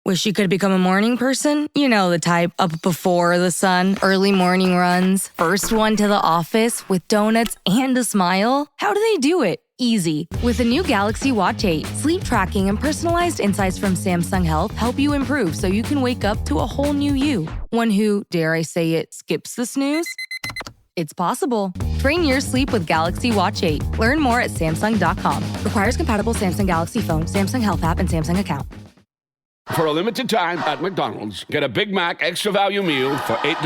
Wish you could become a morning person? You know the type, up before the sun, early morning runs, first one to the office with donuts and a smile. How do they do it? Easy. With the new Galaxy Watch 8, sleep tracking and personalized insights from Samsung Health help you improve so you can wake up to a whole new you. One who, dare I say it, skips the snooze? It's possible. Train your sleep with Galaxy Watch 8. Learn more at Samsung.com. Requires compatible Samsung Galaxy phone, Samsung Health app, and Samsung account. For a limited time at McDonald's, get a Big Mac extra value meal for $8.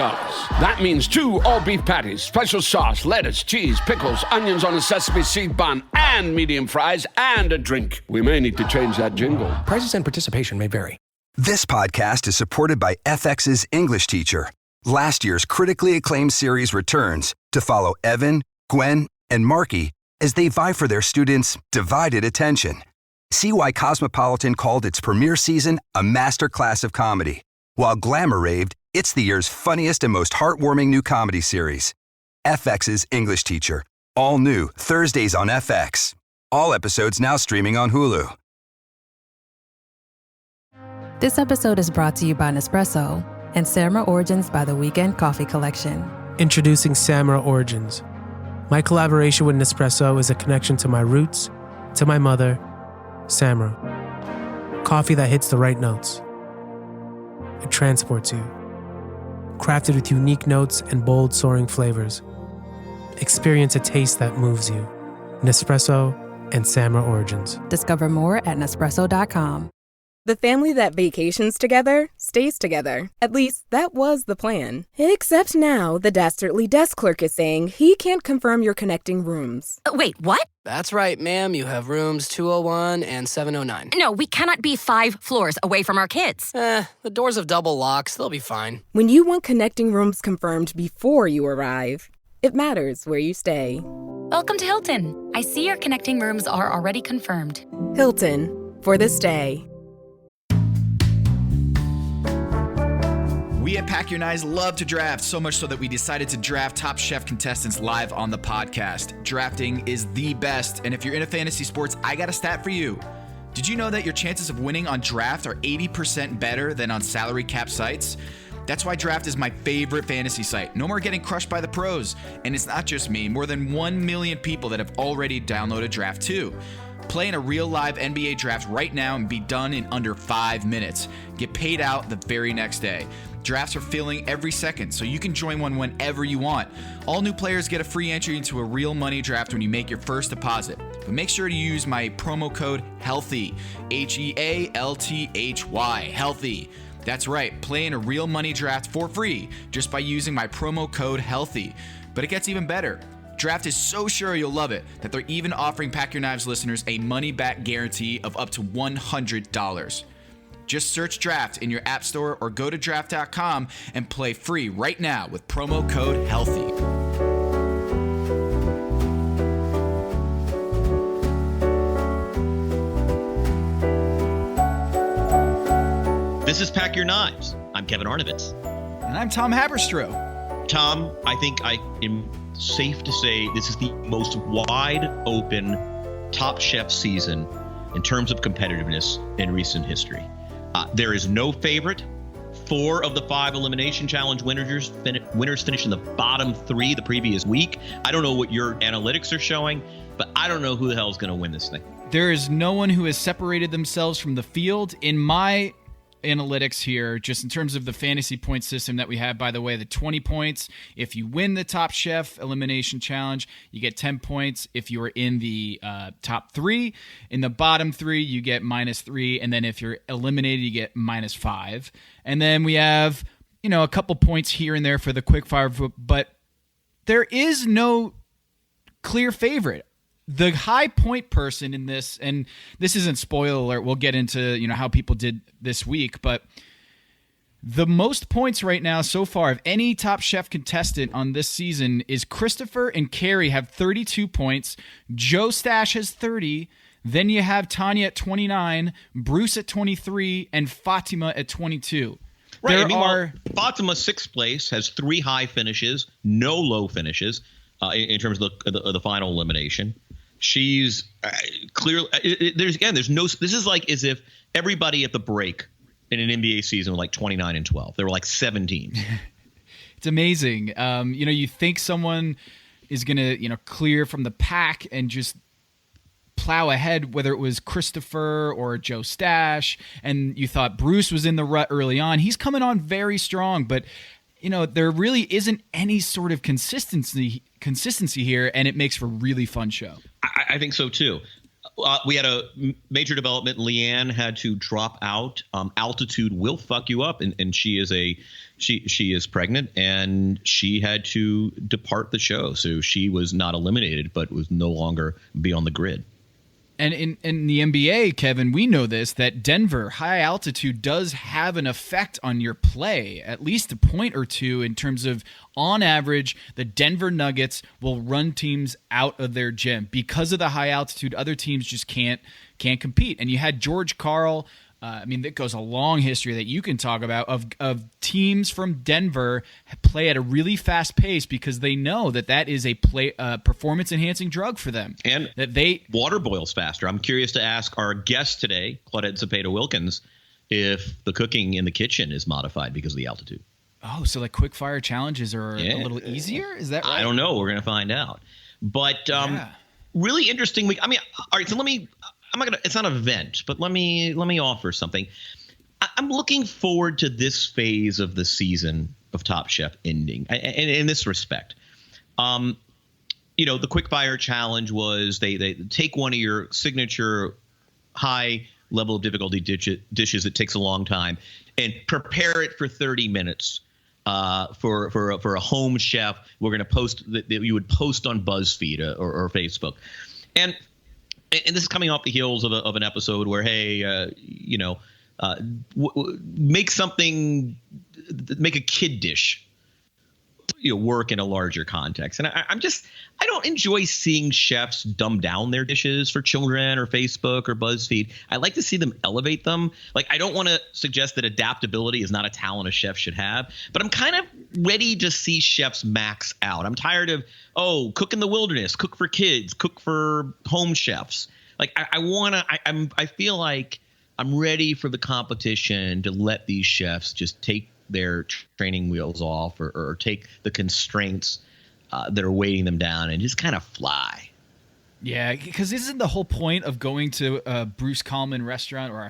That means 2 all-beef patties, special sauce, lettuce, cheese, pickles, onions on a sesame seed bun, and medium fries, and a drink. We may need to change that jingle. Prices and participation may vary. This podcast is supported by FX's English Teacher. Last year's critically acclaimed series returns to follow Evan, Gwen, and Marky as they vie for their students' divided attention. See why Cosmopolitan called its premiere season a masterclass of comedy, while Glamour raved it's the year's funniest and most heartwarming new comedy series. FX's English Teacher, all new Thursdays on FX. All episodes now streaming on Hulu. This episode is brought to you by Nespresso and Samra Origins by the Weekend Coffee Collection. Introducing Samra Origins. My collaboration with Nespresso is a connection to my roots, to my mother, Samra. Coffee that hits the right notes. It transports you. Crafted with unique notes and bold soaring flavors. Experience a taste that moves you. Nespresso and Samra Origins. Discover more at Nespresso.com. The family that vacations together stays together. At least, that was the plan. Except now, the Dastardly desk clerk is saying he can't confirm your connecting rooms. Wait, what? That's right, ma'am. You have rooms 201 and 709. No, we cannot be 5 floors away from our kids. The doors have double locks. They'll be fine. When you want connecting rooms confirmed before you arrive, it matters where you stay. Welcome to Hilton. I see your connecting rooms are already confirmed. Hilton, for the stay. We at Pack Your Knives love to draft, so much so that we decided to draft Top Chef contestants live on the podcast. Drafting is the best, and if you're into fantasy sports, I got a stat for you. Did you know that your chances of winning on draft are 80% better than on salary cap sites? That's why Draft is my favorite fantasy site. No more getting crushed by the pros. And it's not just me, more than 1 million people that have already downloaded Draft too. Play in a real live NBA draft right now and be done in under 5 minutes. Get paid out the very next day. Drafts are filling every second, so you can join one whenever you want. All new players get a free entry into a real money draft when you make your first deposit. But make sure to use my promo code HEALTHY, HEALTHY, HEALTHY. That's right, play in a real money draft for free just by using my promo code HEALTHY. But it gets even better. Draft is so sure you'll love it that they're even offering Pack Your Knives listeners a money-back guarantee of up to $100. Just search Draft in your app store or go to draft.com and play free right now with promo code HEALTHY. This is Pack Your Knives. I'm Kevin Arnovitz. And I'm Tom Haberstroh. Tom, I think I am safe to say this is the most wide open Top Chef season in terms of competitiveness in recent history. There is no favorite. 4 of the 5 Elimination Challenge winners finished in the bottom 3 the previous week. I don't know what your analytics are showing, but I don't know who the hell is going to win this thing. There is no one who has separated themselves from the field. In my analytics here, just in terms of the fantasy point system that we have, by the way, the 20 points. If you win the Top Chef Elimination Challenge, you get 10 points. If you are in the top 3, in the bottom 3, you get -3. And then if you're eliminated, you get -5. And then we have, a couple points here and there for the quickfire, but there is no clear favorite. The high point person in this, and this isn't spoiler alert, we'll get into how people did this week, but the most points right now so far of any Top Chef contestant on this season is Christopher and Carrie have 32 points, Joe Stash has 30, then you have Tanya at 29, Bruce at 23, and Fatima at 22. Right, Fatima, 6th place, has 3 high finishes, no low finishes in terms of the final elimination. She's clearly there's no. This is like as if everybody at the break in an NBA season were like 29-12. There were like 7 teams. It's amazing. You think someone is going to, clear from the pack and just plow ahead, whether it was Christopher or Joe Stash, and you thought Bruce was in the rut early on. He's coming on very strong, but there really isn't any sort of consistency here, and it makes for a really fun show. I think so too. We had a major development. Leanne had to drop out. Altitude will fuck you up, and she is pregnant, and she had to depart the show. So she was not eliminated, but was no longer be on the grid. And in the NBA, Kevin, we know this, that Denver, high altitude, does have an effect on your play, at least a point or two in terms of, on average, the Denver Nuggets will run teams out of their gym. Because of the high altitude, other teams just can't compete. And you had George Karl. That goes a long history that you can talk about of teams from Denver play at a really fast pace because they know that is a performance-enhancing drug for them. And that water boils faster. I'm curious to ask our guest today, Claudette Zepeda-Wilkins, if the cooking in the kitchen is modified because of the altitude. Oh, so like quick fire challenges are a little easier? Is that right? I don't know. We're going to find out. But really interesting week. All right, so let me – it's not an event, but let me offer something. I'm looking forward to this phase of the season of Top Chef ending. And in this respect, the quick fire challenge was they take one of your signature high level of difficulty dishes that takes a long time and prepare it for 30 minutes. For a home chef, we're going to post that you would post on BuzzFeed or Facebook, and this is coming off the heels of an episode where, make a kid dish, work in a larger context. And I don't enjoy seeing chefs dumb down their dishes for children or Facebook or BuzzFeed. I like to see them elevate them. Like, I don't want to suggest that adaptability is not a talent a chef should have, but I'm kind of ready to see chefs max out. I'm tired of, cook in the wilderness, cook for kids, cook for home chefs. Like, I feel like I'm ready for the competition to let these chefs just take their training wheels off or take the constraints that are weighing them down and just kind of fly. Yeah, because isn't the whole point of going to a Bruce Kallman restaurant or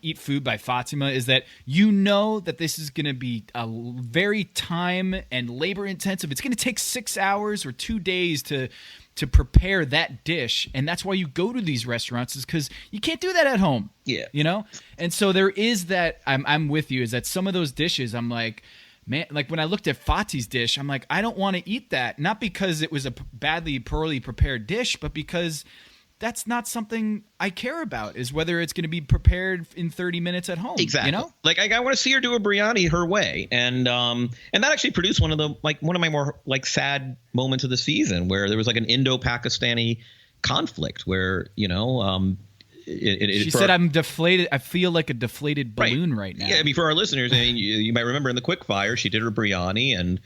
eat food by Fatima is that that this is going to be a very time and labor intensive. It's going to take 6 hours or 2 days to prepare that dish, and that's why you go to these restaurants is because you can't do that at home. Yeah, and so there is that. I'm with you. Is that some of those dishes? I'm like, man, like when I looked at Fati's dish, I'm like, I don't want to eat that. Not because it was a poorly prepared dish, but because that's not something I care about, is whether it's going to be prepared in 30 minutes at home. Exactly. Like I want to see her do a biryani her way. And that actually produced one of my more like sad moments of the season where there was like an Indo-Pakistani conflict where, she said, I'm deflated. I feel like a deflated balloon right now. Yeah, for our listeners, you might remember in the quick fire, she did her biryani and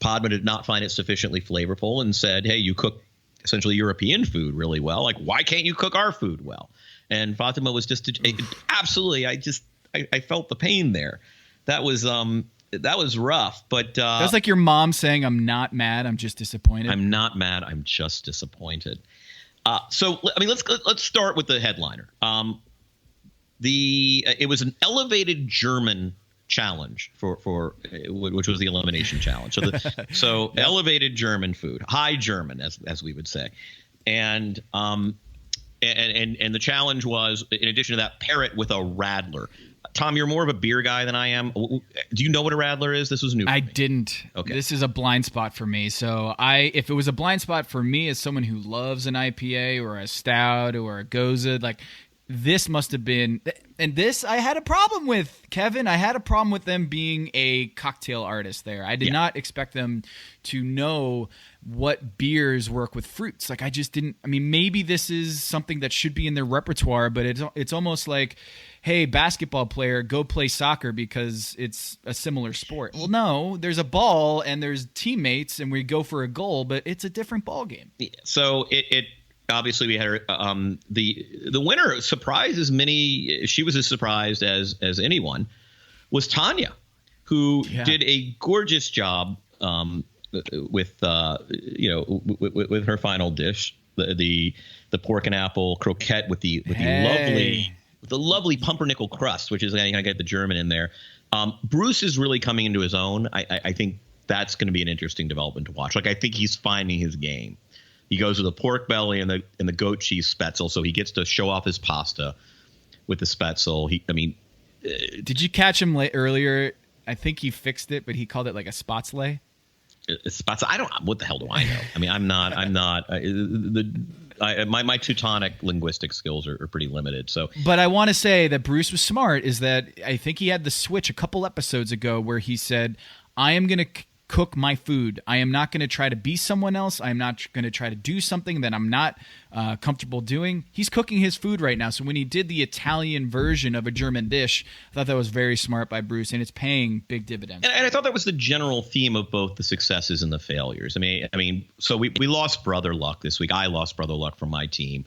Padma did not find it sufficiently flavorful and said, hey, you cook essentially European food really well. Like, why can't you cook our food well? And Fatima was just absolutely. I felt the pain there. That was rough. But that's like your mom saying, "I'm not mad. I'm just disappointed." I'm not mad. I'm just disappointed. So let's start with the headliner. It was an elevated German challenge for which was the elimination challenge. So elevated German food, high German as we would say, and the challenge was, in addition to that, pair it with a radler. Tom, you're more of a beer guy than I am. Do you know what a radler is? This was new for me. I didn't. Okay. This is a blind spot for me. So if it was a blind spot for me as someone who loves an IPA or a stout or a Goza, like this must have been, and this I had a problem with, Kevin. I had a problem with them being a cocktail artist there. I did not expect them to know what beers work with fruits. Like I just didn't. I mean, maybe this is something that should be in their repertoire, but it's almost like, hey, basketball player, go play soccer because it's a similar sport. Well, no, there's a ball and there's teammates and we go for a goal, but it's a different ball game. So it Obviously, we had her, the winner. Surprised as many. She was as surprised as anyone. Was Tanya, who did a gorgeous job with with her final dish, the pork and apple croquette with the lovely pumpernickel crust, which is going to get the German in there. Bruce is really coming into his own. I think that's going to be an interesting development to watch. Like, I think he's finding his game. He goes with the pork belly and the goat cheese spätzle, so he gets to show off his pasta with the spätzle. Did you catch him earlier? I think he fixed it, but he called it like a spätzle. I don't. What the hell do I know? I mean, I'm not. My Teutonic linguistic skills are pretty limited. So, but I want to say that Bruce was smart. Is that I think he had the switch a couple episodes ago where he said, "I am going to cook my food. I am not going to try to be someone else. I am not going to try to do something that I'm not comfortable doing." He's cooking his food right now. So when he did the Italian version of a German dish, I thought that was very smart by Bruce, and it's paying big dividends. And I thought that was the general theme of both the successes and the failures. I mean, so we lost Brother Luck this week. I lost Brother Luck from my team.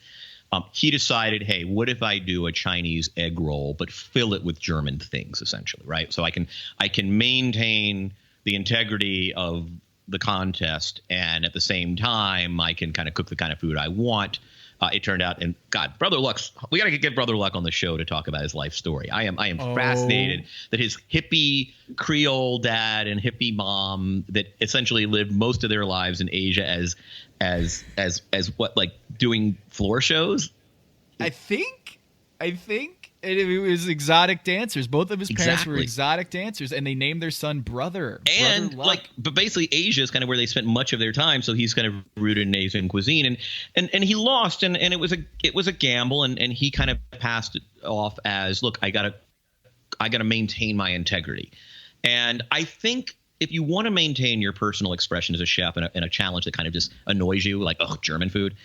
He decided, hey, what if I do a Chinese egg roll but fill it with German things, essentially, right? So I can maintain the integrity of the contest, and at the same time, I can kind of cook the kind of food I want. It turned out, and God, we got to get Brother Luck on the show to talk about his life story. I am fascinated that his hippie Creole dad and hippie mom that essentially lived most of their lives in Asia as what, like doing floor shows. I think it was exotic dancers. Both of his parents were exotic dancers, and they named their son Brother Luck. But basically Asia is kind of where they spent much of their time, so he's kind of rooted in Asian cuisine, and he lost, and it was a gamble, and he kind of passed it off as, look, I gotta maintain my integrity. And I think if you want to maintain your personal expression as a chef in a challenge that kind of just annoys you, like, German food,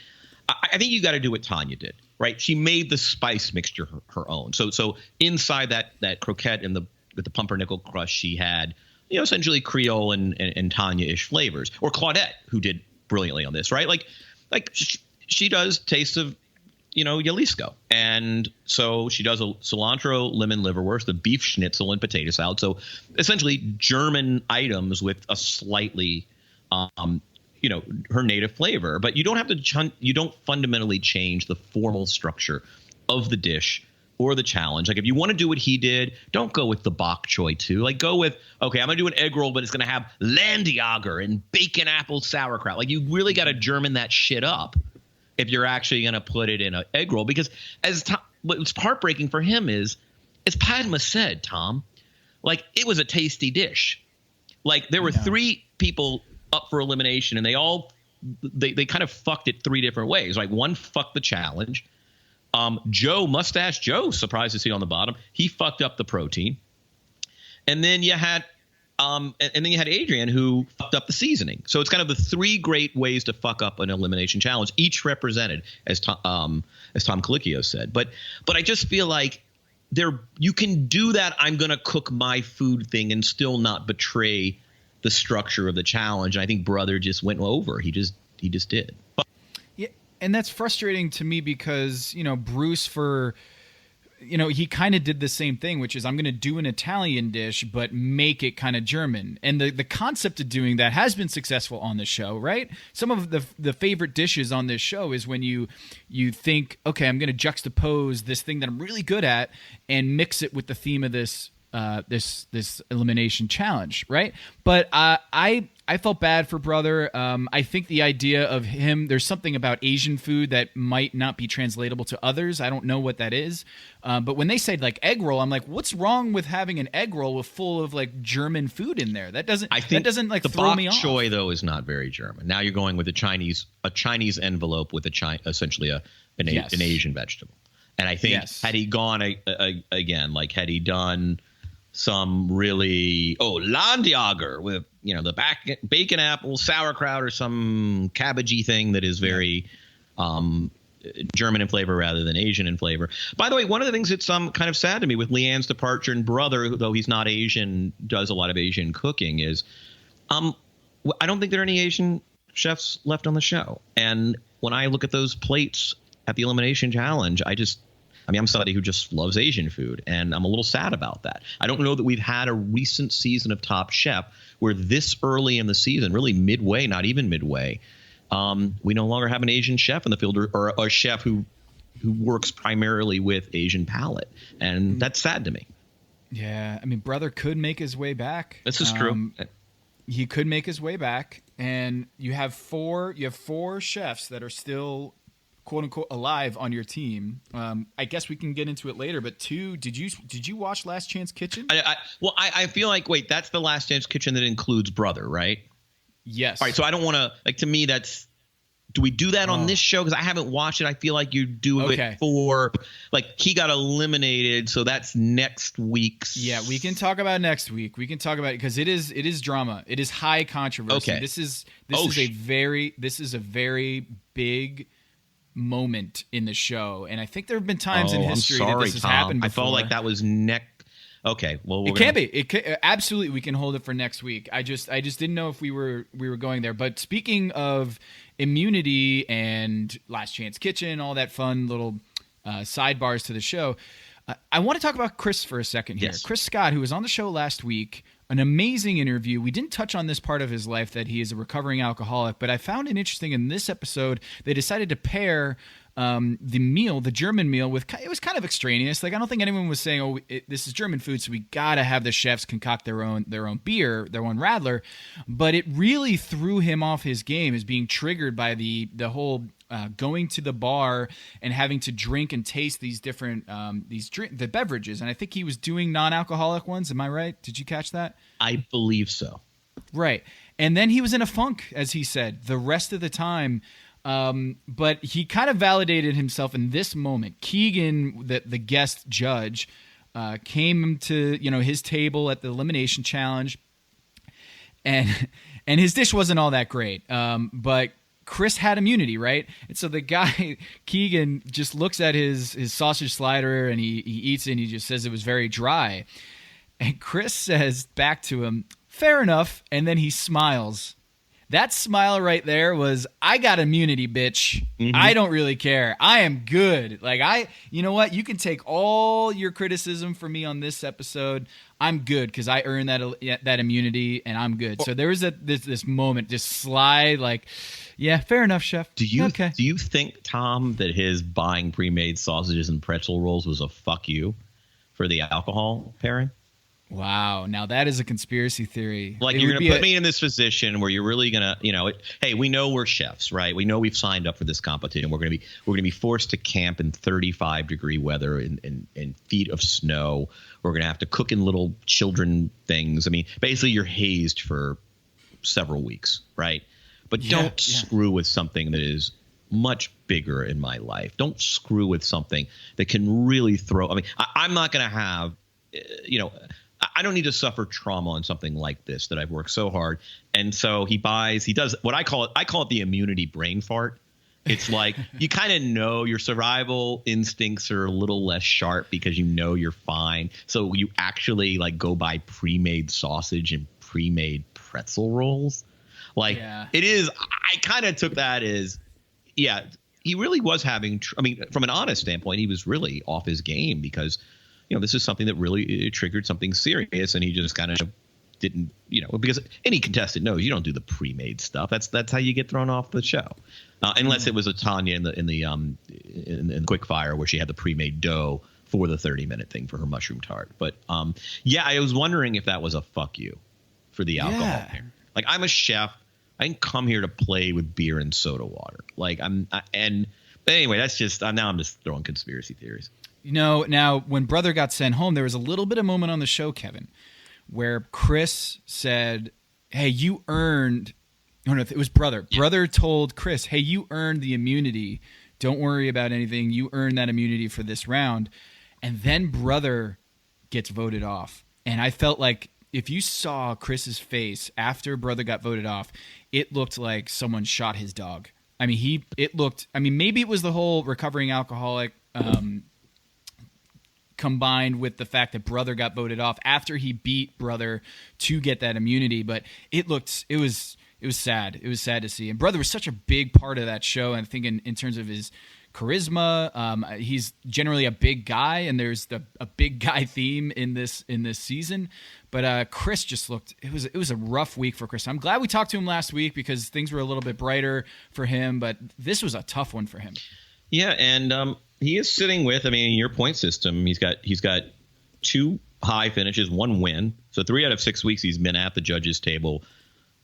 I think you got to do what Tanya did, right? She made the spice mixture her own. So inside that croquette and with the pumpernickel crust, she had, essentially Creole and Tanya-ish flavors. Or Claudette, who did brilliantly on this, right? Like she does taste of, Jalisco. And so she does a cilantro lemon liverwurst, the beef schnitzel and potato salad. So essentially German items with a slightly her native flavor, but you don't fundamentally change the formal structure of the dish or the challenge. Like, if you want to do what he did, don't go with the bok choy too. Like, go with, okay, I'm going to do an egg roll, but it's going to have Landjager and bacon apple sauerkraut. Like, you really got to German that shit up if you're actually going to put it in an egg roll. Because what's heartbreaking for him is, as Padma said, Tom, like, it was a tasty dish. Like, there were 3 people up for elimination, and they kind of fucked it 3 different ways. Like, one fucked the challenge. Mustache Joe, surprised to see on the bottom, he fucked up the protein. And then you had Adrian, who fucked up the seasoning. So it's kind of the 3 great ways to fuck up an elimination challenge, each represented, as Tom Colicchio said. But I just feel like you can do that I'm going to cook my food thing and still not betray the structure of the challenge. And I think Brother just went over. He just did. Yeah, and that's frustrating to me because, Bruce, he kind of did the same thing, which is, I'm going to do an Italian dish, but make it kind of German. And the concept of doing that has been successful on the show, right? Some of the favorite dishes on this show is when you think, okay, I'm going to juxtapose this thing that I'm really good at and mix it with the theme of this elimination challenge, right? But I felt bad for Brother. I think the idea of him, there's something about Asian food that might not be translatable to others. I don't know what that is. But when they said like egg roll, I'm like, what's wrong with having an egg roll with full of like German food in there? That doesn't like throw me off. The bok choy though is not very German. Now you're going with a Chinese envelope with essentially an Asian vegetable. And I think had he gone again, like had he done some really Landjager with the bacon apple sauerkraut or some cabbagey thing that is very German in flavor rather than Asian in flavor. By the way, one of the things that's kind of sad to me with Leanne's departure, and Brother, though he's not Asian, does a lot of Asian cooking, is I don't think there are any Asian chefs left on the show. And when I look at those plates at the Elimination Challenge, I'm somebody who just loves Asian food, and I'm a little sad about that. I don't know that we've had a recent season of Top Chef where this early in the season, really midway, not even midway, we no longer have an Asian chef in the field, or a chef who works primarily with Asian palate, and that's sad to me. Yeah, I mean, Brother could make his way back. This is true. He could make his way back, and you have four chefs that are still quote unquote alive on your team. I guess we can get into it later, but did you watch Last Chance Kitchen? I feel like, wait, that's the Last Chance Kitchen that includes Brother, right? Yes. All right, so I don't want to, to me, do we do that on this show? Because I haven't watched it. I feel like you do it for, he got eliminated, so that's next week's. Yeah, we can talk about next week. We can talk about it because it is drama. It is high controversy. Okay. This is a very big moment in the show, and I think there have been times in history that this has happened before. I felt like that was Okay, well, can be. Absolutely, we can hold it for next week. I just didn't know if we were going there. But speaking of immunity and Last Chance Kitchen, all that fun little sidebars to the show, I want to talk about Chris for a second here. Yes. Chris Scott, who was on the show last week, an amazing interview. We didn't touch on this part of his life, that he is a recovering alcoholic, but I found it interesting in this episode. They decided to pair the German meal, it was kind of extraneous. I don't think anyone was saying, this is German food, so we got to have the chefs concoct their own beer, their own Radler. But it really threw him off his game, as being triggered by the whole going to the bar and having to drink and taste these different the beverages. And I think he was doing non-alcoholic ones. Am I right? Did you catch that? I believe so. Right. And then he was in a funk, as he said, the rest of the time. But he kind of validated himself in this moment. Keegan, the guest judge, came to his table at the Elimination Challenge, and his dish wasn't all that great. But Chris had immunity, right? And so the guy, Keegan, just looks at his sausage slider, and he eats it, and he just says it was very dry. And Chris says back to him, "Fair enough," and then he smiles. That smile right there was, I got immunity, bitch. Mm-hmm. I don't really care. I am good. You know what? You can take all your criticism from me on this episode. I'm good because I earned that immunity, and I'm good. So there was this moment, just sly, yeah, fair enough, chef. Do you think, Tom, that his buying pre-made sausages and pretzel rolls was a fuck you for the alcohol pairing? Wow. Now that is a conspiracy theory. You're going to put me in this position where you're really going to, hey, we know we're chefs, right? We know we've signed up for this competition. We're going to be forced to camp in 35-degree weather in feet of snow. We're going to have to cook in little children things. I mean, basically you're hazed for several weeks, right? But don't screw with something that is much bigger in my life. Don't screw with something that can really throw. I mean, I'm not going to have, I don't need to suffer trauma on something like this that I've worked so hard. And so he does what I call it the immunity brain fart. It's like you kind of know your survival instincts are a little less sharp because you're fine. So you actually go buy pre-made sausage and pre-made pretzel rolls. It is. I kind of took that as, he really was having. From an honest standpoint, he was really off his game because this is something that really triggered something serious, and he just kind of didn't, because any contestant knows you don't do the pre-made stuff. That's how you get thrown off the show, unless it was a Tanya in the quick fire where she had the pre-made dough for the 30-minute thing for her mushroom tart. But I was wondering if that was a fuck you for the alcohol pair. I'm a chef. I didn't come here to play with beer and soda water. But anyway, that's just now I'm just throwing conspiracy theories. Now when Brother got sent home, there was a little bit of moment on the show, Kevin, where Chris said, "Hey, you earned." No, it was Brother. Yeah. Brother told Chris, "Hey, you earned the immunity. Don't worry about anything. You earned that immunity for this round." And then Brother gets voted off, and I felt like if you saw Chris's face after Brother got voted off, it looked like someone shot his dog. I mean, maybe it was the whole recovering alcoholic. Combined with the fact that Brother got voted off after he beat Brother to get that immunity, but it was it was sad. It was sad to see. And brother was such a big part of that show. And I think in terms of his charisma, he's generally a big guy, and there's a big guy theme in this season. But Chris just looked. It was a rough week for Chris. I'm glad we talked to him last week because things were a little bit brighter for him. But this was a tough one for him. Yeah, and he is sitting with. I mean, in your point system, he's got 2 high finishes, 1 win. So 3 out of 6 weeks he's been at the judges' table,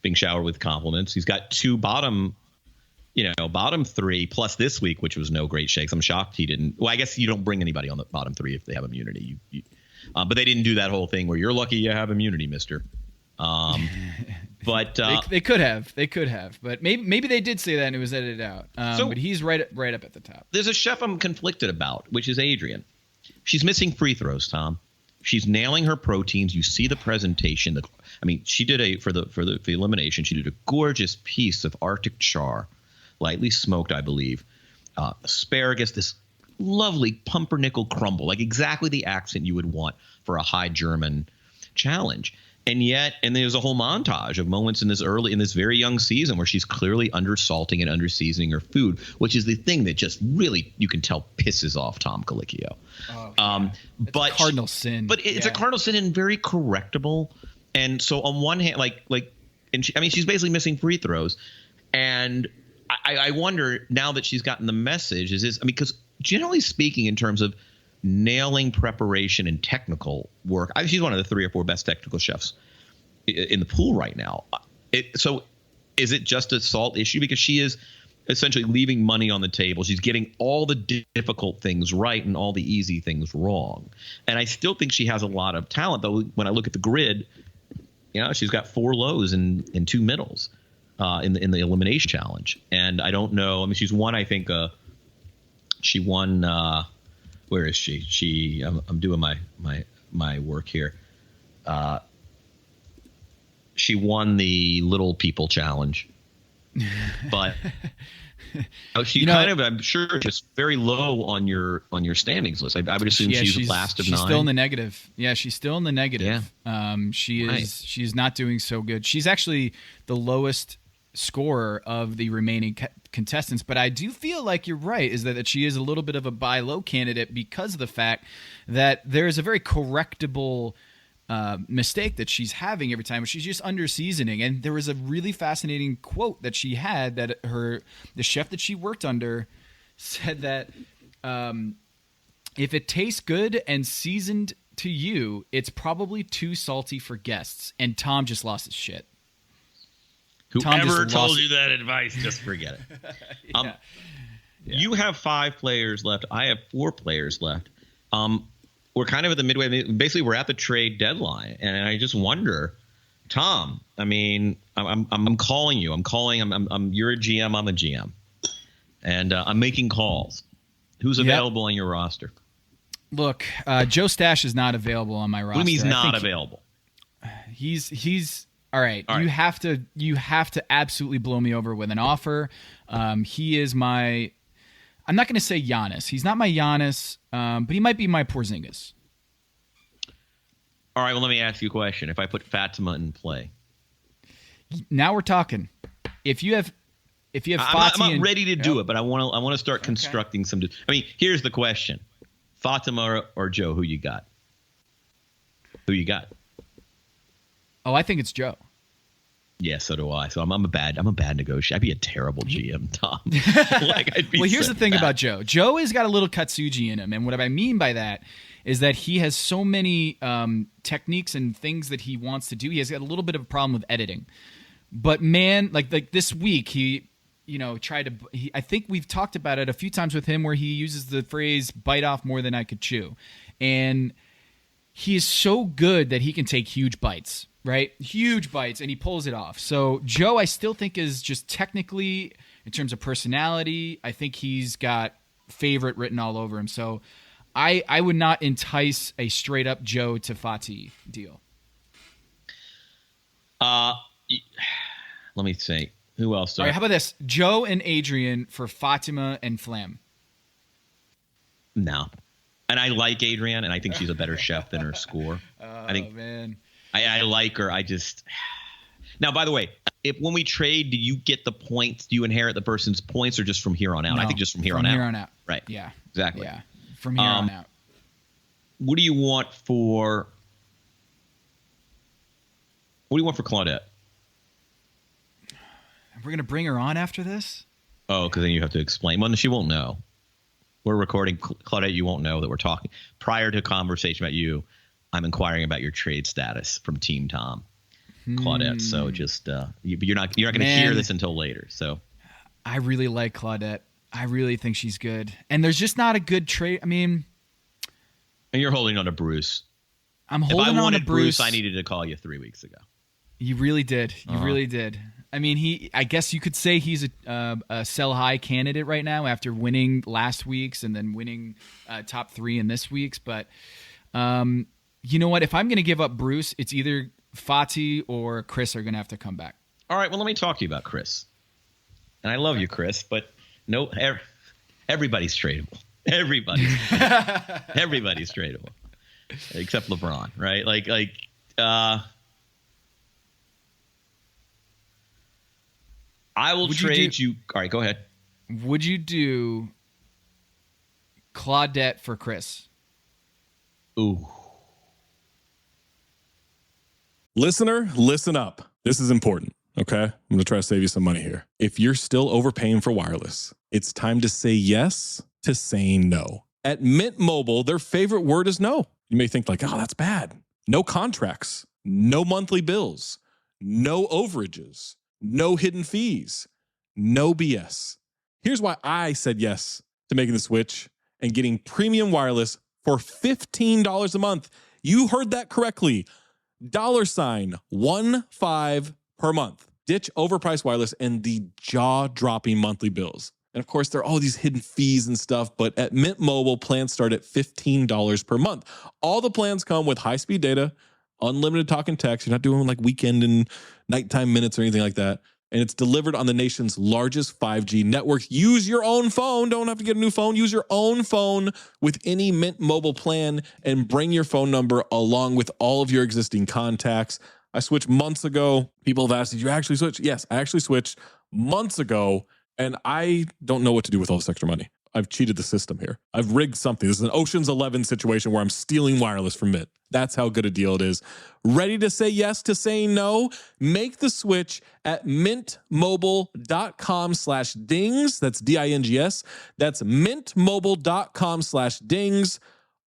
being showered with compliments. He's got 2 bottom 3 plus this week, which was no great shakes. I'm shocked he didn't. Well, I guess you don't bring anybody on the bottom 3 if they have immunity. But they didn't do that whole thing where you're lucky you have immunity, mister. But they could have, but maybe they did say that and it was edited out. But he's right up at the top. There's a chef I'm conflicted about, which is Adrian. She's missing free throws, Tom. She's nailing her proteins. You see the presentation. She did for the elimination. She did a gorgeous piece of Arctic char, lightly smoked, I believe. Asparagus, this lovely pumpernickel crumble, like exactly the accent you would want for a high German challenge. And there's a whole montage of moments in this very young season where she's clearly undersalting and underseasoning her food, which is the thing that just really, you can tell, pisses off Tom Colicchio. Oh, yeah. But cardinal sin. But it's a cardinal sin and very correctable. And so on one hand, she's basically missing free throws. And I wonder now that she's gotten the message, because generally speaking, in terms of nailing preparation and technical work, she's one of the 3 or 4 best technical chefs in the pool right now. So is it just a salt issue? Because she is essentially leaving money on the table. She's getting all the difficult things right and all the easy things wrong. And I still think she has a lot of talent, though. When I look at the grid, she's got 4 lows and 2 middles in the elimination challenge. And I don't know. I mean, she's won, I think, she won where is she? I'm doing my work here. She won the Little People Challenge, but she's I'm sure, just very low on your standings list. I would assume she's last of 9. She's still in the negative. Yeah, she's still in the negative. Yeah. She's not doing so good. She's actually the lowest scorer of the remaining contestants, but I do feel like you're right, is that she is a little bit of a buy low candidate because of the fact that there is a very correctable mistake that she's having every time. She's just under seasoning. And there was a really fascinating quote that she had that the chef that she worked under said that if it tastes good and seasoned to you, it's probably too salty for guests. And Tom just lost his shit. Whoever told you that advice, just forget it. Yeah. You have 5 players left. I have 4 players left. We're kind of at the midway. Basically, we're at the trade deadline, and I just wonder, Tom. I mean, I'm calling you. You're a GM. I'm a GM, and I'm making calls. Who's available on your roster? Look, Joe Stash is not available on my roster. What do you mean he's not available? He's. All right. You have to absolutely blow me over with an offer. He is my. I'm not going to say Giannis. He's not my Giannis, but he might be my Porzingis. All right. Well, let me ask you a question. If I put Fatima in play, now we're talking. If you have I'm not ready to do it, but I want to start constructing some. I mean, here's the question: Fatima or Joe? Who you got? Who you got? Oh, I think it's Joe. Yeah, so do I. So I'm a bad negotiator. I'd be a terrible GM, Tom. Well, here's the thing about Joe. Joe has got a little Katsuji in him, and what I mean by that is that he has so many techniques and things that he wants to do. He has got a little bit of a problem with editing. But man, like this week, he tried to. I think we've talked about it a few times with him, where he uses the phrase "bite off more than I could chew," and he is so good that he can take huge bites. Right? Huge bites, and he pulls it off. So Joe, I still think, is just technically, in terms of personality, I think he's got favorite written all over him. So I would not entice a straight up Joe to Fatih deal. Let me think. Who else? All right, how about this? Joe and Adrian for Fatima and Flam. No. And I like Adrian, and I think she's a better chef than her score. Man. I like her. Now, by the way, if when we trade, do you get the points? Do you inherit the person's points, or just from here on out? No, I think just from here on out. Right. Yeah. Exactly. Yeah. From here on out. What do you want for Claudette? We're gonna bring her on after this. Oh, because then you have to explain. Well, she won't know. We're recording, Claudette. You won't know that we're talking. Prior to conversation about you, I'm inquiring about your trade status from Team Tom, Claudette. So just you're not going to hear this until later. So I really like Claudette. I really think she's good. And there's just not a good trade. I mean, and you're holding on to Bruce. I'm holding on to Bruce. If I wanted Bruce, I needed to call you 3 weeks ago. You really did. You really did. I mean, I guess you could say he's a sell high candidate right now after winning last week's and then winning top 3 in this week's. But you know what? If I'm going to give up Bruce, it's either Fati or Chris are going to have to come back. All right. Well, let me talk to you about Chris. And I love you, Chris, but no, everybody's tradable. Everybody's tradable, except LeBron, right? I will trade you. All right, go ahead. Would you do Claudette for Chris? Ooh. Listener, listen up. This is important, okay? I'm going to try to save you some money here. If you're still overpaying for wireless, it's time to say yes to saying no. At Mint Mobile, their favorite word is no. You may think like, oh, that's bad. No contracts, no monthly bills, no overages, no hidden fees, no BS. Here's why I said yes to making the switch and getting premium wireless for $15 a month. You heard that correctly. $15 per month. Ditch overpriced wireless and the jaw-dropping monthly bills. And of course, there are all these hidden fees and stuff, but at Mint Mobile, plans start at $15 per month. All the plans come with high-speed data, unlimited talk and text. You're not doing like weekend and nighttime minutes or anything like that. And it's delivered on the nation's largest 5G network. Use your own phone. Don't have to get a new phone. Use your own phone with any Mint Mobile plan and bring your phone number along with all of your existing contacts. I switched months ago. People have asked, did you actually switch? Yes, I actually switched months ago, and I don't know what to do with all this extra money. I've cheated the system here. I've rigged something. This is an Ocean's 11 situation where I'm stealing wireless from Mint. That's how good a deal it is. Ready to say yes to saying no? Make the switch at mintmobile.com/dings. That's D-I-N-G-S. That's mintmobile.com/dings.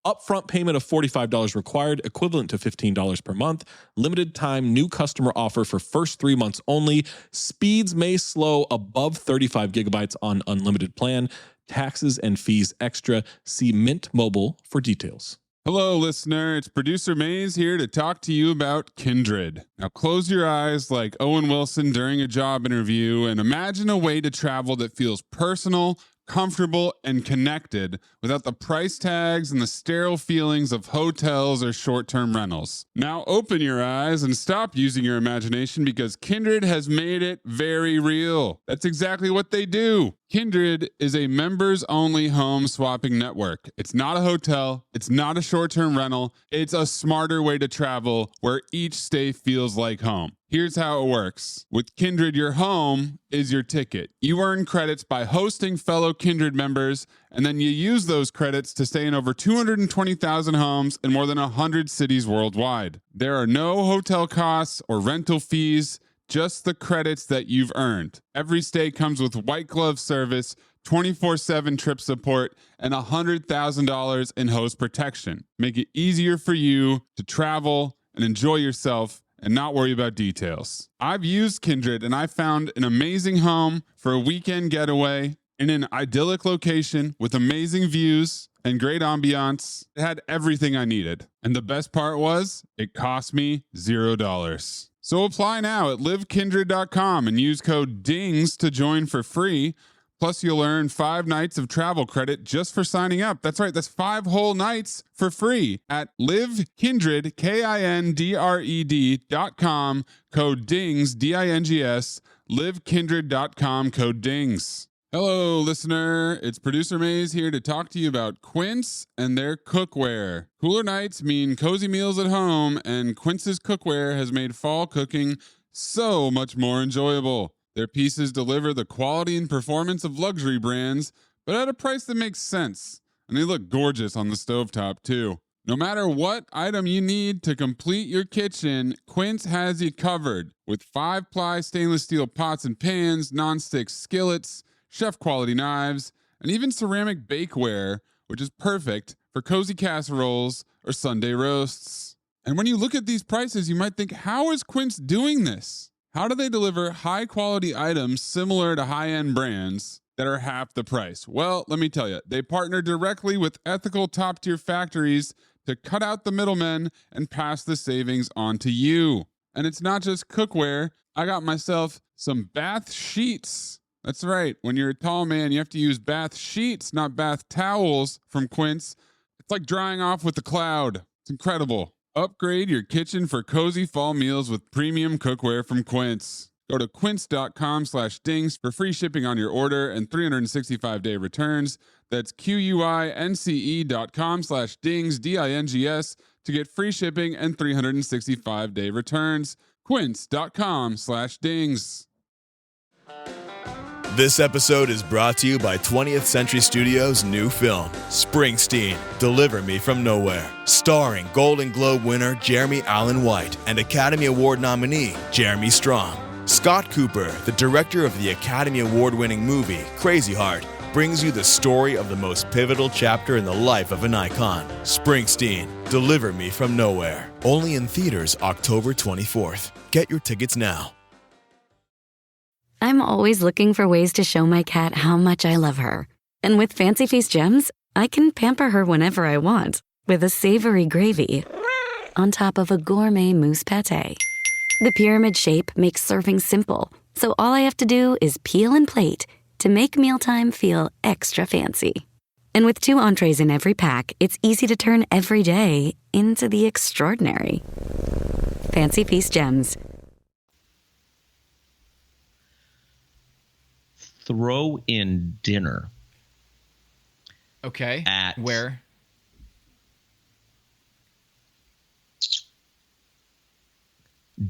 Upfront payment of $45 required, equivalent to $15 per month. Limited time new customer offer for first 3 months only. Speeds may slow above 35 gigabytes on unlimited plan. Taxes and fees extra. See Mint Mobile for details. Hello, listener. It's producer Mays here to talk to you about Kindred. Now, close your eyes like Owen Wilson during a job interview and imagine a way to travel that feels personal, comfortable, and connected without the price tags and the sterile feelings of hotels or short-term rentals. Now open your eyes and stop using your imagination because Kindred has made it very real. That's exactly what they do. Kindred is a members-only home swapping network. It's not a hotel. It's not a short-term rental. It's a smarter way to travel where each stay feels like home. Here's how it works. With Kindred, your home is your ticket. You earn credits by hosting fellow Kindred members, and then you use those credits to stay in over 220,000 homes in more than 100 cities worldwide. There are no hotel costs or rental fees, just the credits that you've earned. Every stay comes with white glove service, 24/7 trip support, and $100,000 in host protection. Make it easier for you to travel and enjoy yourself and not worry about details. I've used Kindred and I found an amazing home for a weekend getaway in an idyllic location with amazing views and great ambiance. It had everything I needed. And the best part was, it cost me $0. So apply now at livekindred.com and use code DINGS to join for free. Plus, you'll earn 5 nights of travel credit just for signing up. That's right, that's 5 whole nights for free at livekindred, KINDRED.com, code DINGS, D-I-N-G-S, livekindred.com, code DINGS. Hello, listener. It's producer Mays here to talk to you about Quince and their cookware. Cooler nights mean cozy meals at home, and Quince's cookware has made fall cooking so much more enjoyable. Their pieces deliver the quality and performance of luxury brands, but at a price that makes sense. And they look gorgeous on the stovetop, too. No matter what item you need to complete your kitchen, Quince has you covered. With 5-ply stainless steel pots and pans, nonstick skillets, chef-quality knives, and even ceramic bakeware, which is perfect for cozy casseroles or Sunday roasts. And when you look at these prices, you might think, how is Quince doing this? How do they deliver high-quality items similar to high-end brands that are half the price? Well, let me tell you, they partner directly with ethical top-tier factories to cut out the middlemen and pass the savings on to you. And it's not just cookware. I got myself some bath sheets. That's right. When you're a tall man, you have to use bath sheets, not bath towels from Quince. It's like drying off with the cloud. It's incredible. Upgrade your kitchen for cozy fall meals with premium cookware from Quince. Go to quince.com/dings for free shipping on your order and 365-day returns. That's QUINCE.com/dings, DINGS, to get free shipping and 365-day returns. Quince.com/dings. This episode is brought to you by 20th Century Studios' new film, Springsteen, Deliver Me From Nowhere, starring Golden Globe winner Jeremy Allen White and Academy Award nominee Jeremy Strong. Scott Cooper, the director of the Academy Award-winning movie Crazy Heart, brings you the story of the most pivotal chapter in the life of an icon. Springsteen, Deliver Me From Nowhere. Only in theaters October 24th. Get your tickets now. I'm always looking for ways to show my cat how much I love her. And with Fancy Feast Gems, I can pamper her whenever I want with a savory gravy on top of a gourmet mousse pâté. The pyramid shape makes serving simple, so all I have to do is peel and plate to make mealtime feel extra fancy. And with 2 entrees in every pack, it's easy to turn every day into the extraordinary. Fancy Feast Gems. Throw in dinner. Okay. At where?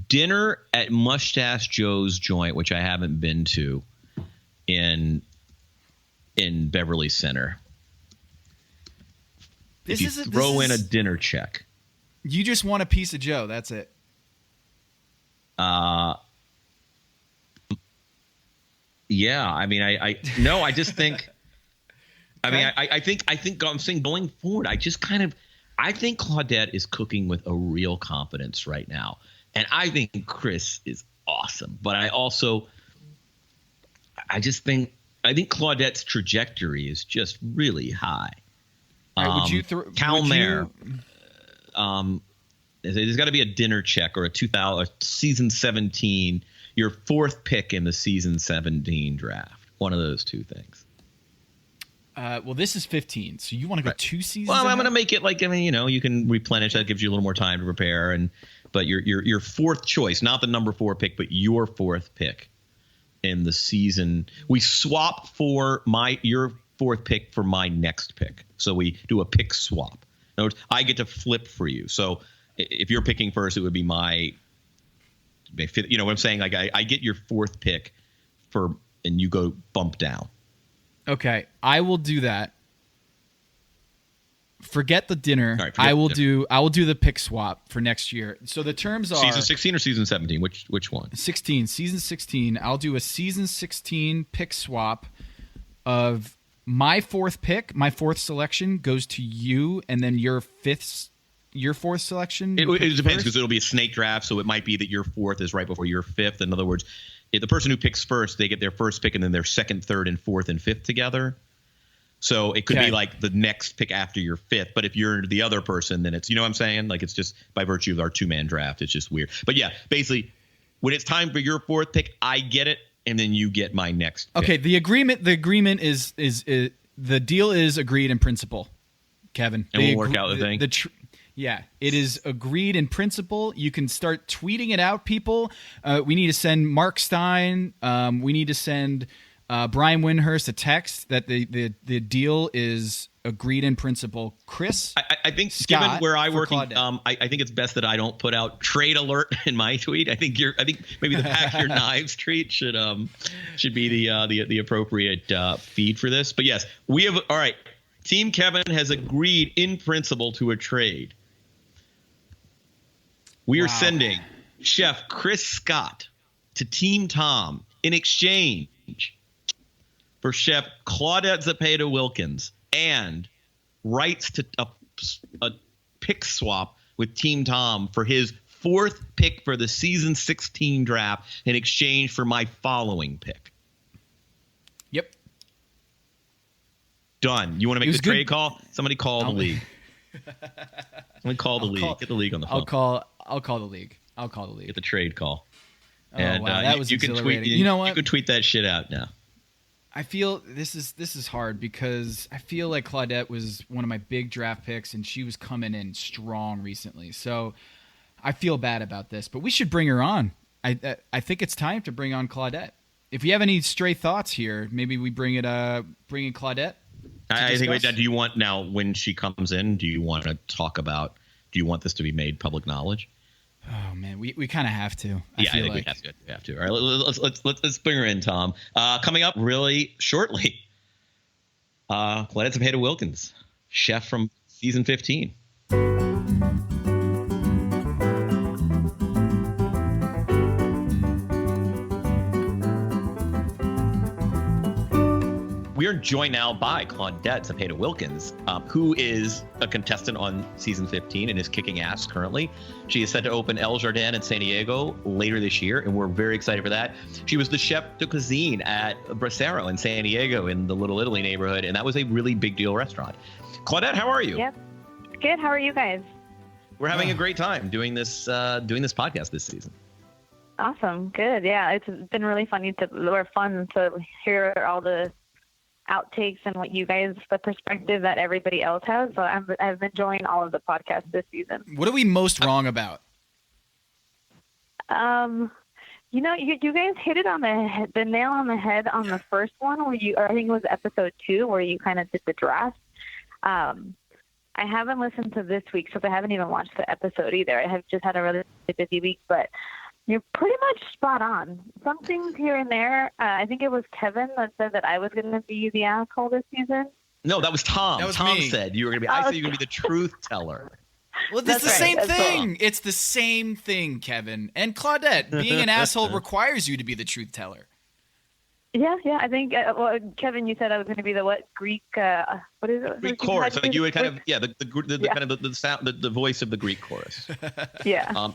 Dinner at Mustache Joe's joint, which I haven't been to, in Beverly Center. Throw in a dinner check. You just want a piece of Joe. That's it. Yeah. I mean, I just think. I mean, I think I'm saying going forward, I think Claudette is cooking with a real confidence right now. And I think Chris is awesome. But I think Claudette's trajectory is just really high. Right, Calmare. There's got to be a dinner check or a season 17, your 4th pick in the season 17 draft. One of those two things. Well, this is 15, so you want to go 2 seasons? Well, I'm going to make it you can replenish. That gives you a little more time to prepare. But your 4th choice, not the number 4 pick, but your 4th pick in the season. We swap for your 4th pick for my next pick. So we do a pick swap. In other words, I get to flip for you. So if you're picking first, it would be my – you know what I'm saying? Like I get your 4th pick and you go bump down. Okay, I will do that. Forget the dinner. Right, I will do the pick swap for next year. So the terms are season 16 or season 17. Which one? 16, season 16. I'll do a season 16 pick swap of my 4th pick. My 4th selection goes to you, and then your 4th selection. It depends because it'll be a snake draft, so it might be that your 4th is right before your 5th. In other words, if the person who picks first, they get their 1st pick and then their 2nd, 3rd, and 4th and 5th together. So it could be like the next pick after your 5th. But if you're the other person, then it's, you know what I'm saying? Like it's just by virtue of our 2-man draft. It's just weird. But yeah, basically when it's time for your 4th pick, I get it. And then you get my next pick. Okay. The agreement is the deal is agreed in principle, Kevin. And we'll work out the thing. Yeah, it is agreed in principle. You can start tweeting it out, people. We need to send Mark Stein. We need to send Brian Windhurst a text that the deal is agreed in principle. Chris, I think Scott, given where I work, I Claudette. think it's best that I don't put out trade alert in my tweet. I think maybe the pack your knives tweet should be the appropriate feed for this. But yes, we have. All right, Team Kevin has agreed in principle to a trade. We are sending Chef Chris Scott to Team Tom in exchange for Chef Claudette Zepeda-Wilkins and rights to a pick swap with Team Tom for his 4th pick for the season 16 draft in exchange for my following pick. Yep. Done. You want to make the trade call? Somebody call the league. Somebody call the league. Get the league on the phone. I'll call the league. Get the trade call. Oh, wow, that was exhilarating. You know what? You can tweet that shit out now. I feel this is hard because I feel like Claudette was one of my big draft picks and she was coming in strong recently. So I feel bad about this, but we should bring her on. I think it's time to bring on Claudette. If you have any stray thoughts here, maybe we bring in Claudette. I think do you want now when she comes in? Do you want to talk about? Do you want this to be made public knowledge? Oh man, we kind of have to. I think we have to. All right, let's bring her in, Tom. Coming up really shortly, Claudette Zepeda-Wilkins, chef from season 15. We are joined now by Claudette Zepeda-Wilkins, who is a contestant on season 15 and is kicking ass currently. She is set to open El Jardin in San Diego later this year, and we're very excited for that. She was the chef de cuisine at Bracero in San Diego in the Little Italy neighborhood, and that was a really big deal restaurant. Claudette, how are you? Yep. Good. How are you guys? We're having a great time doing this podcast this season. Awesome. Good. Yeah, it's been really fun to hear all the outtakes and what you guys, the perspective that everybody else has. So I've been enjoying all of the podcasts this season. What are we most wrong about? You guys hit it on the nail on the head on the first one or I think it was episode 2 where you kind of did the draft. I haven't listened to this week, so I haven't even watched the episode either. I have just had a really busy week, but you're pretty much spot on. Some things here and there. I think it was Kevin that said that I was going to be the asshole this season. No, that was Tom. Tom me. said you were going to be. I said you're going to be the truth teller. Well, it's the same thing. It's the same thing, Kevin. And Claudette, being an asshole requires you to be the truth teller. Yeah. I think, Kevin, you said I was going to be the Greek, what is it? Greek chorus. I think you would kind of, the voice of the Greek chorus. Yeah.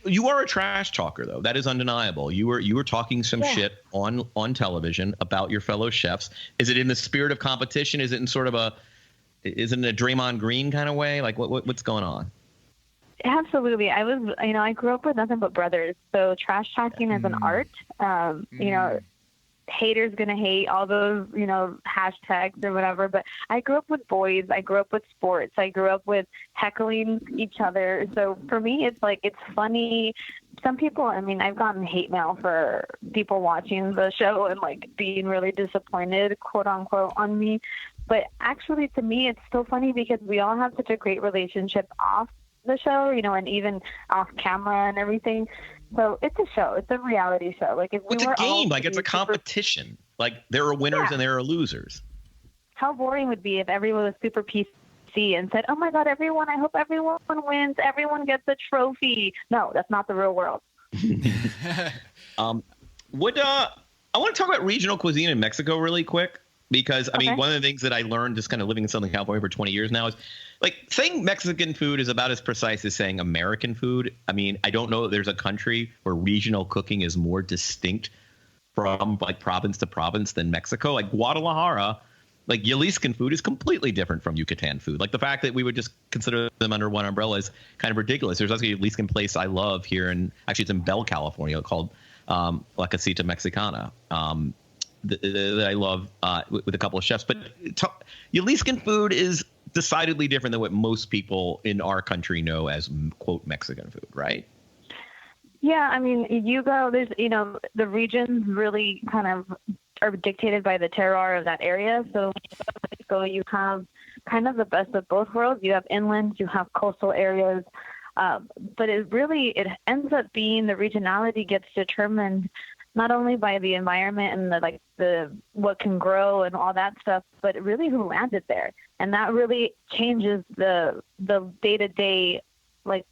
You are a trash talker, though. That is undeniable. You were talking some shit on television about your fellow chefs. Is it in the spirit of competition? Is it in sort of a Draymond Green kind of way? Like what's going on? Absolutely. I grew up with nothing but brothers. So trash talking is an art. Haters gonna hate all those, hashtags or whatever. But I grew up with boys. I grew up with sports. I grew up with heckling each other. So for me, it's funny. Some people, I've gotten hate mail for people watching the show and being really disappointed, quote unquote, on me. But actually, to me, it's still funny because we all have such a great relationship off the show, and even off camera and everything. So it's a show. It's a reality show. It's a game. It's a competition. There are winners and there are losers. How boring would it be if everyone was super PC and said, "Oh my God, I hope everyone wins. Everyone gets a trophy." No, that's not the real world. I want to talk about regional cuisine in Mexico really quick because one of the things that I learned just kind of living in Southern California for 20 years now is saying Mexican food is about as precise as saying American food. I don't know that there's a country where regional cooking is more distinct from province to province than Mexico. Guadalajara, Jaliscan food is completely different from Yucatan food. The fact that we would just consider them under one umbrella is kind of ridiculous. There's also a Jaliscan place I love here, and actually it's in Bell, California, called La Casita Mexicana. That I love with a couple of chefs. But Jaliscan food is decidedly different than what most people in our country know as, quote, Mexican food, right? Yeah, you go, there's, the regions really kind of are dictated by the terroir of that area. So Jalisco, you have kind of the best of both worlds. You have inland, you have coastal areas, but it ends up being the regionality gets determined not only by the environment and the what can grow and all that stuff, but really who landed there, and that really changes the day-to-day like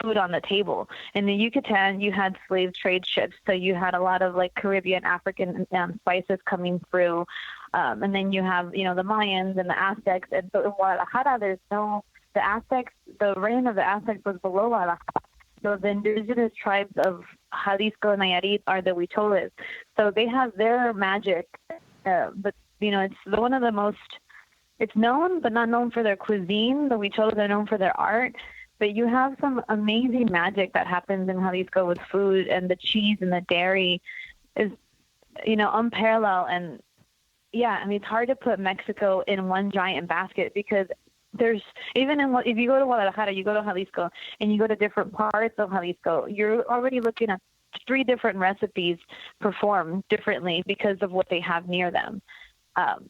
food on the table. In the Yucatan, you had slave trade ships, so you had a lot of like Caribbean, African spices coming through, and then you have the Mayans and the Aztecs, and so in Guadalajara, the reign of the Aztecs was below Guadalajara. So the indigenous tribes of Jalisco and Nayarit are the Huicholes. So they have their magic, but it's one of the most. It's known, but not known for their cuisine. The Huicholes are known for their art. But you have some amazing magic that happens in Jalisco with food, and the cheese and the dairy is, unparalleled. And yeah, it's hard to put Mexico in one giant basket because there's if you go to Guadalajara, you go to Jalisco, and you go to different parts of Jalisco, you're already looking at 3 different recipes performed differently because of what they have near them. The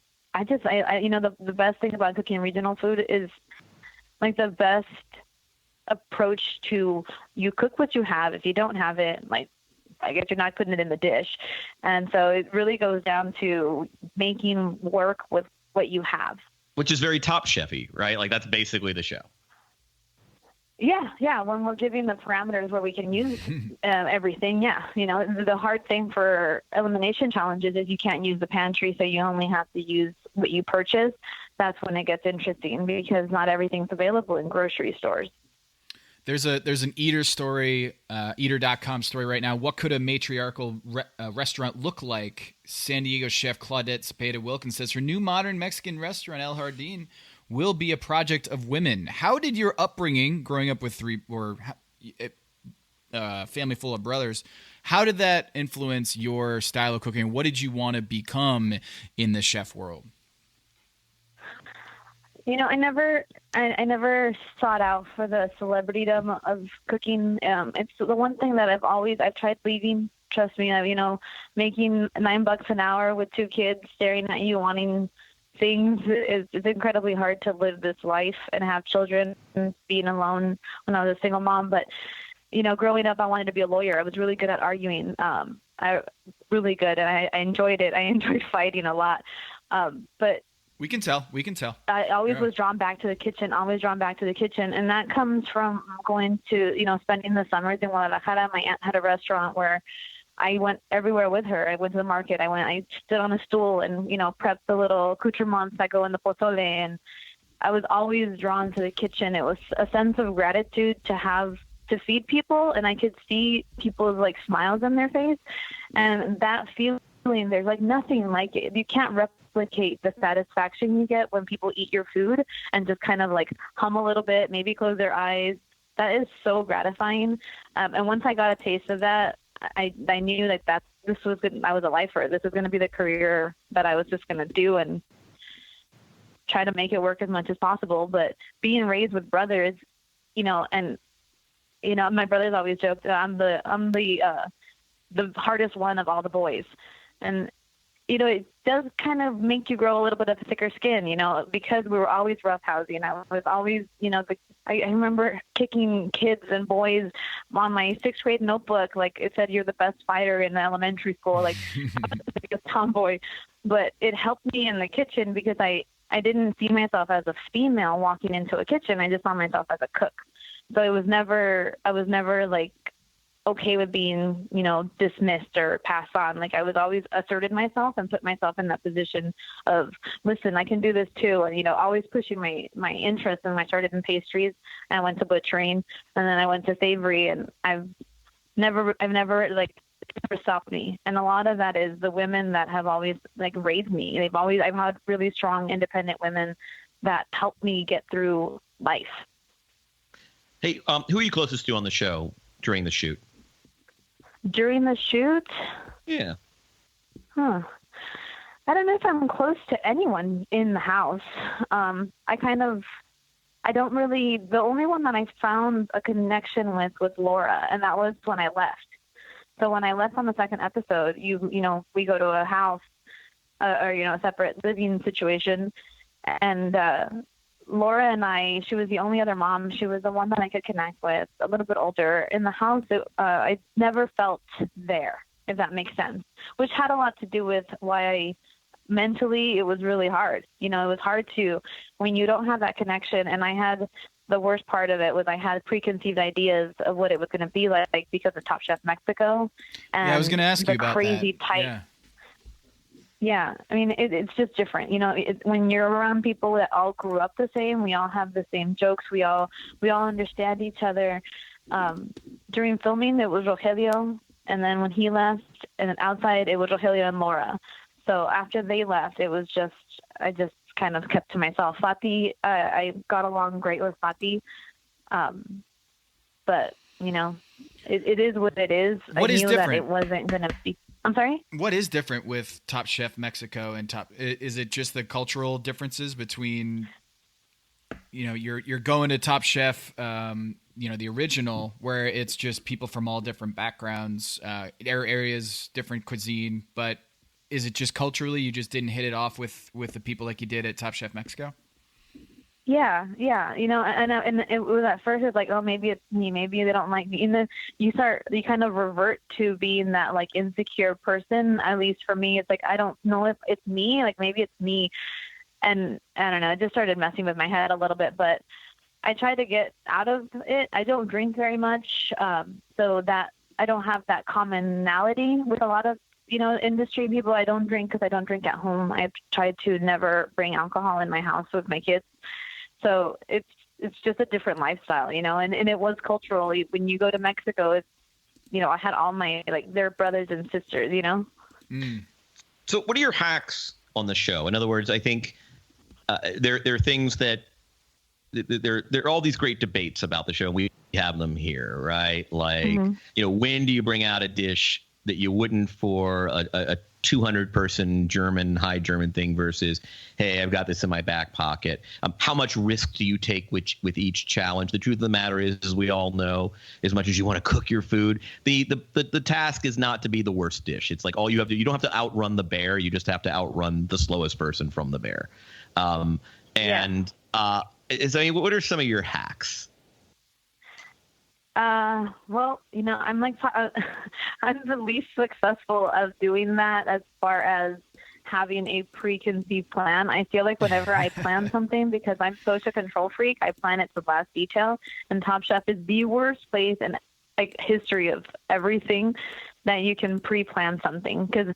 best thing about cooking regional food is like the best approach to you cook what you have. If you don't have it, like I guess you're not putting it in the dish. And so it really goes down to making work with what you have. Which is very Top Chef-y, right? Like that's basically the show. Yeah. When we're giving the parameters where we can use everything, yeah. The hard thing for elimination challenges is you can't use the pantry, so you only have to use what you purchase. That's when it gets interesting because not everything's available in grocery stores. There's an Eater story, Eater.com story right now. What could a matriarchal restaurant look like? San Diego chef Claudette Zepeda-Wilkins says her new modern Mexican restaurant, El Jardín, will be a project of women. How did your upbringing, growing up with family full of brothers, how did that influence your style of cooking? What did you want to become in the chef world? I never sought out for the celebritydom of cooking. It's the one thing that I've tried leaving. Trust me, making $9 an hour with 2 kids staring at you wanting things is incredibly hard to live this life and have children and being alone when I was a single mom. But, growing up, I wanted to be a lawyer. I was really good at arguing. Really good. And I enjoyed it. I enjoyed fighting a lot. But We can tell. I always was drawn back to the kitchen, And that comes from going to, spending the summers in Guadalajara. My aunt had a restaurant where I went everywhere with her. I went to the market. I stood on a stool and, prepped the little accoutrements that go in the pozole. And I was always drawn to the kitchen. It was a sense of gratitude to feed people. And I could see people's smiles on their face. And that feeling, there's nothing like it. You can't replicate the satisfaction you get when people eat your food and just kind of hum a little bit, maybe close their eyes. That is so gratifying. And once I got a taste of that, I knew this was good. I was a lifer. This was going to be the career that I was just going to do and try to make it work as much as possible. But being raised with brothers, and my brothers always joke that I'm the hardest one of all the boys. And it does kind of make you grow a little bit of thicker skin, because we were always roughhousing. I was always, I remember kicking kids and boys on my 6th grade notebook. It said, you're the best fighter in elementary school. I was the biggest tomboy. But it helped me in the kitchen because I didn't see myself as a female walking into a kitchen. I just saw myself as a cook. So I was never okay with being, dismissed or passed on. I was always asserted myself and put myself in that position of, listen, I can do this too. And, always pushing my interest. And I started in pastries and I went to butchering and then I went to savory, and I've never stopped me. And a lot of that is the women that have always raised me. I've had really strong, independent women that helped me get through life. Hey, who are you closest to on the show during the shoot? During the shoot? Yeah. I don't know if I'm close to anyone in the house. The only one that I found a connection with was Laura, and that was when I left. So when I left on the 2nd episode, we go to a house, or a separate living situation, And Laura and I, she was the only other mom. She was the one that I could connect with, a little bit older. In the house, I never felt there, if that makes sense, which had a lot to do with why mentally it was really hard. It was hard when you don't have that connection. And I had the worst part of it was I had preconceived ideas of what it was going to be like because of Top Chef Mexico. And I was going to ask you about crazy that. Type. Yeah. I mean, it's just different. When you're around people that all grew up the same, we all have the same jokes. We all understand each other. During filming, it was Rogelio. And then when he left, and then outside, it was Rogelio and Laura. So after they left, it was I just kind of kept to myself. Fati, I got along great with Fati. But, it is what it is. What I is knew different? that it wasn't going to be. I'm sorry? What is different with Top Chef Mexico and is it just the cultural differences between, you're going to Top Chef, the original, where it's just people from all different backgrounds, areas, different cuisine, but is it just culturally you just didn't hit it off with the people like you did at Top Chef Mexico? Yeah. And it was at first it's like, oh, maybe it's me, maybe they don't like me. And then you kind of revert to being that like insecure person. At least for me, it's like, I don't know if it's me, like maybe it's me. And I don't know, it just started messing with my head a little bit, but I try to get out of it. I don't drink very much. So that I don't have that commonality with a lot of, industry people. I don't drink because I don't drink at home. I've tried to never bring alcohol in my house with my kids. So it's just a different lifestyle, and it was cultural. When you go to Mexico, it's, I had all my, their brothers and sisters, So what are your hacks on the show? In other words, I think there are things that there are all these great debates about the show. We have them here, right? Like, when do you bring out a dish that you wouldn't for a 200-person high German thing versus, hey, I've got this in my back pocket. How much risk do you take with each challenge? The truth of the matter is, as we all know, as much as you want to cook your food, the task is not to be the worst dish. It's like you don't have to outrun the bear. You just have to outrun the slowest person from the bear. What are some of your hacks? Well, I'm I'm the least successful of doing that as far as having a preconceived plan. I feel like whenever I plan something, because I'm such a control freak, I plan it to the last detail. And Top Chef is the worst place in history of everything that you can pre-plan something. Because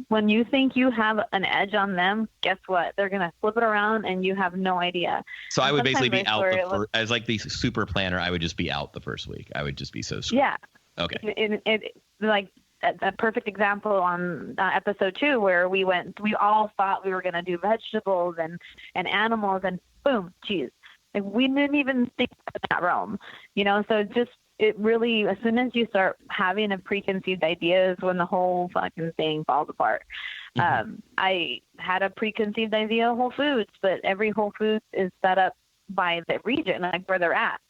when you think you have an edge on them, guess what? They're going to flip it around and you have no idea. So I would basically be out as like the super planner. I would just be out the first week. I would just be so screwed. Yeah. Okay. Like a perfect example on episode 2 where we all thought we were going to do vegetables and animals and boom, cheese. Like we didn't even think in that realm, so it really, as soon as you start having a preconceived idea is when the whole fucking thing falls apart. I had a preconceived idea of Whole Foods, but every Whole Foods is set up by the region, like where they're at.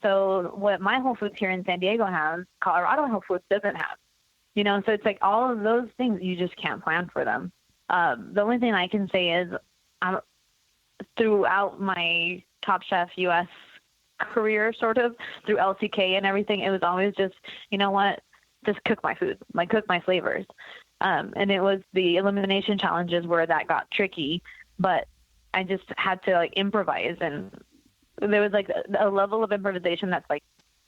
So what my Whole Foods here in San Diego has, Colorado Whole Foods doesn't have. So it's like all of those things, you just can't plan for them. The only thing I can say is throughout my Top Chef US career, sort of through LCK and everything, it was always just, just cook my food, cook my flavors. And it was the elimination challenges where that got tricky, but I just had to improvise. And there was a level of improvisation that's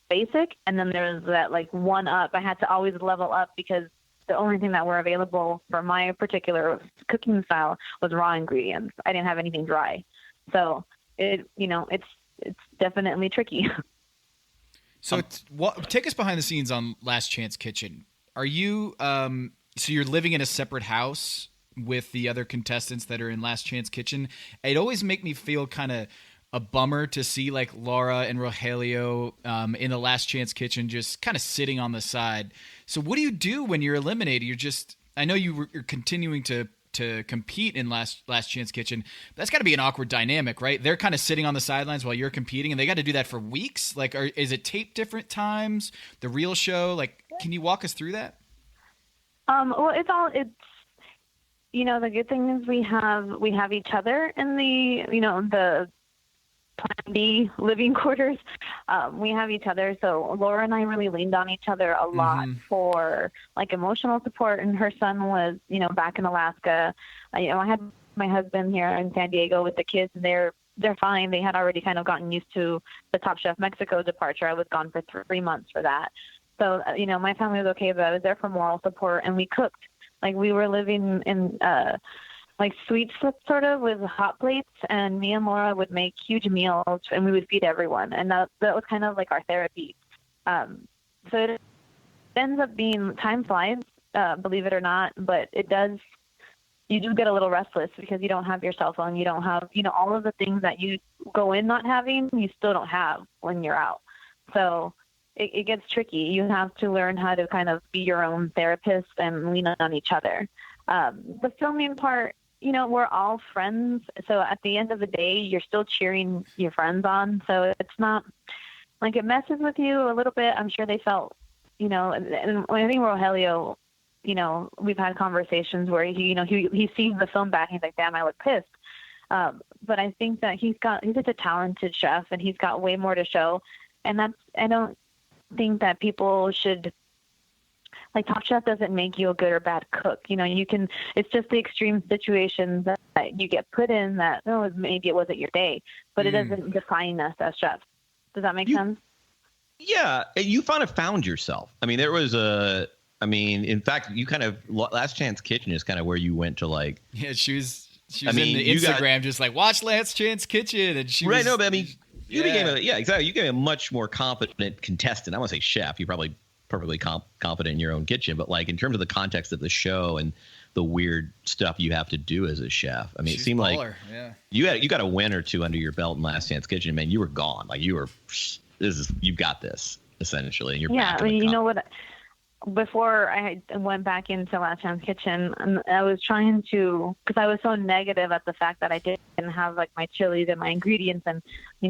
basic. And then there was that one up. I had to always level up because the only thing that were available for my particular cooking style was raw ingredients. I didn't have anything dry. So it's definitely tricky. So take us behind the scenes on Last Chance Kitchen. Are you so you're living in a separate house with the other contestants that are in Last Chance Kitchen? It always make me feel kind of a bummer to see Laura and Rogelio in the Last Chance Kitchen just kind of sitting on the side. So what do you do when you're eliminated? I know you're continuing to compete in Last Chance Kitchen. That's got to be an awkward dynamic, right? They're kind of sitting on the sidelines while you're competing, and they got to do that for weeks. Is it taped different times? The real show? Can you walk us through that? Well, the good thing is we have each other in the Plan B living quarters. We have each other. So Laura and I really leaned on each other a lot for like emotional support. And her son was, back in Alaska. I had my husband here in San Diego with the kids, and they're fine. They had already kind of gotten used to the Top Chef Mexico departure. I was gone for 3 months for that. So, my family was okay, but I was there for moral support, and we cooked. Like, we were living in like suite sort of with hot plates, and me and Laura would make huge meals, and we would feed everyone. And that was kind of like our therapy. So it ends up being, time flies, believe it or not, but you do get a little restless because you don't have your cell phone. You don't have, all of the things that you go in not having, you still don't have when you're out. So it gets tricky. You have to learn how to kind of be your own therapist and lean on each other. The filming part, we're all friends. So at the end of the day, you're still cheering your friends on. So it's not like it messes with you a little bit. I'm sure they felt, and I think Rogelio, we've had conversations where he sees the film back and he's like, damn, I look pissed. But I think that he's such a talented chef, and he's got way more to show. And I don't think that people should, like, Top Chef doesn't make you a good or bad cook. It's just the extreme situations that you get put in that, maybe it wasn't your day, but it doesn't define us as chefs. Does that make sense? Yeah. You kind of found yourself. I mean, in fact, you kind of, Last Chance Kitchen is kind of where you went to, like. Yeah, she was in the Instagram just like, watch Last Chance Kitchen. And she was. Right, no, but I mean, you became exactly. You became a much more competent contestant. I want to say chef. You're probably perfectly competent in your own kitchen, but like in terms of the context of the show and the weird stuff you have to do as a chef. I mean, it seemed like you got a win or two under your belt in Last Chance Kitchen. Man, you were gone. Like you got this essentially. And you're back. You know what? Before I went back into Last Chance Kitchen, I was trying to, because I was so negative at the fact that I didn't have like my chilies and my ingredients, and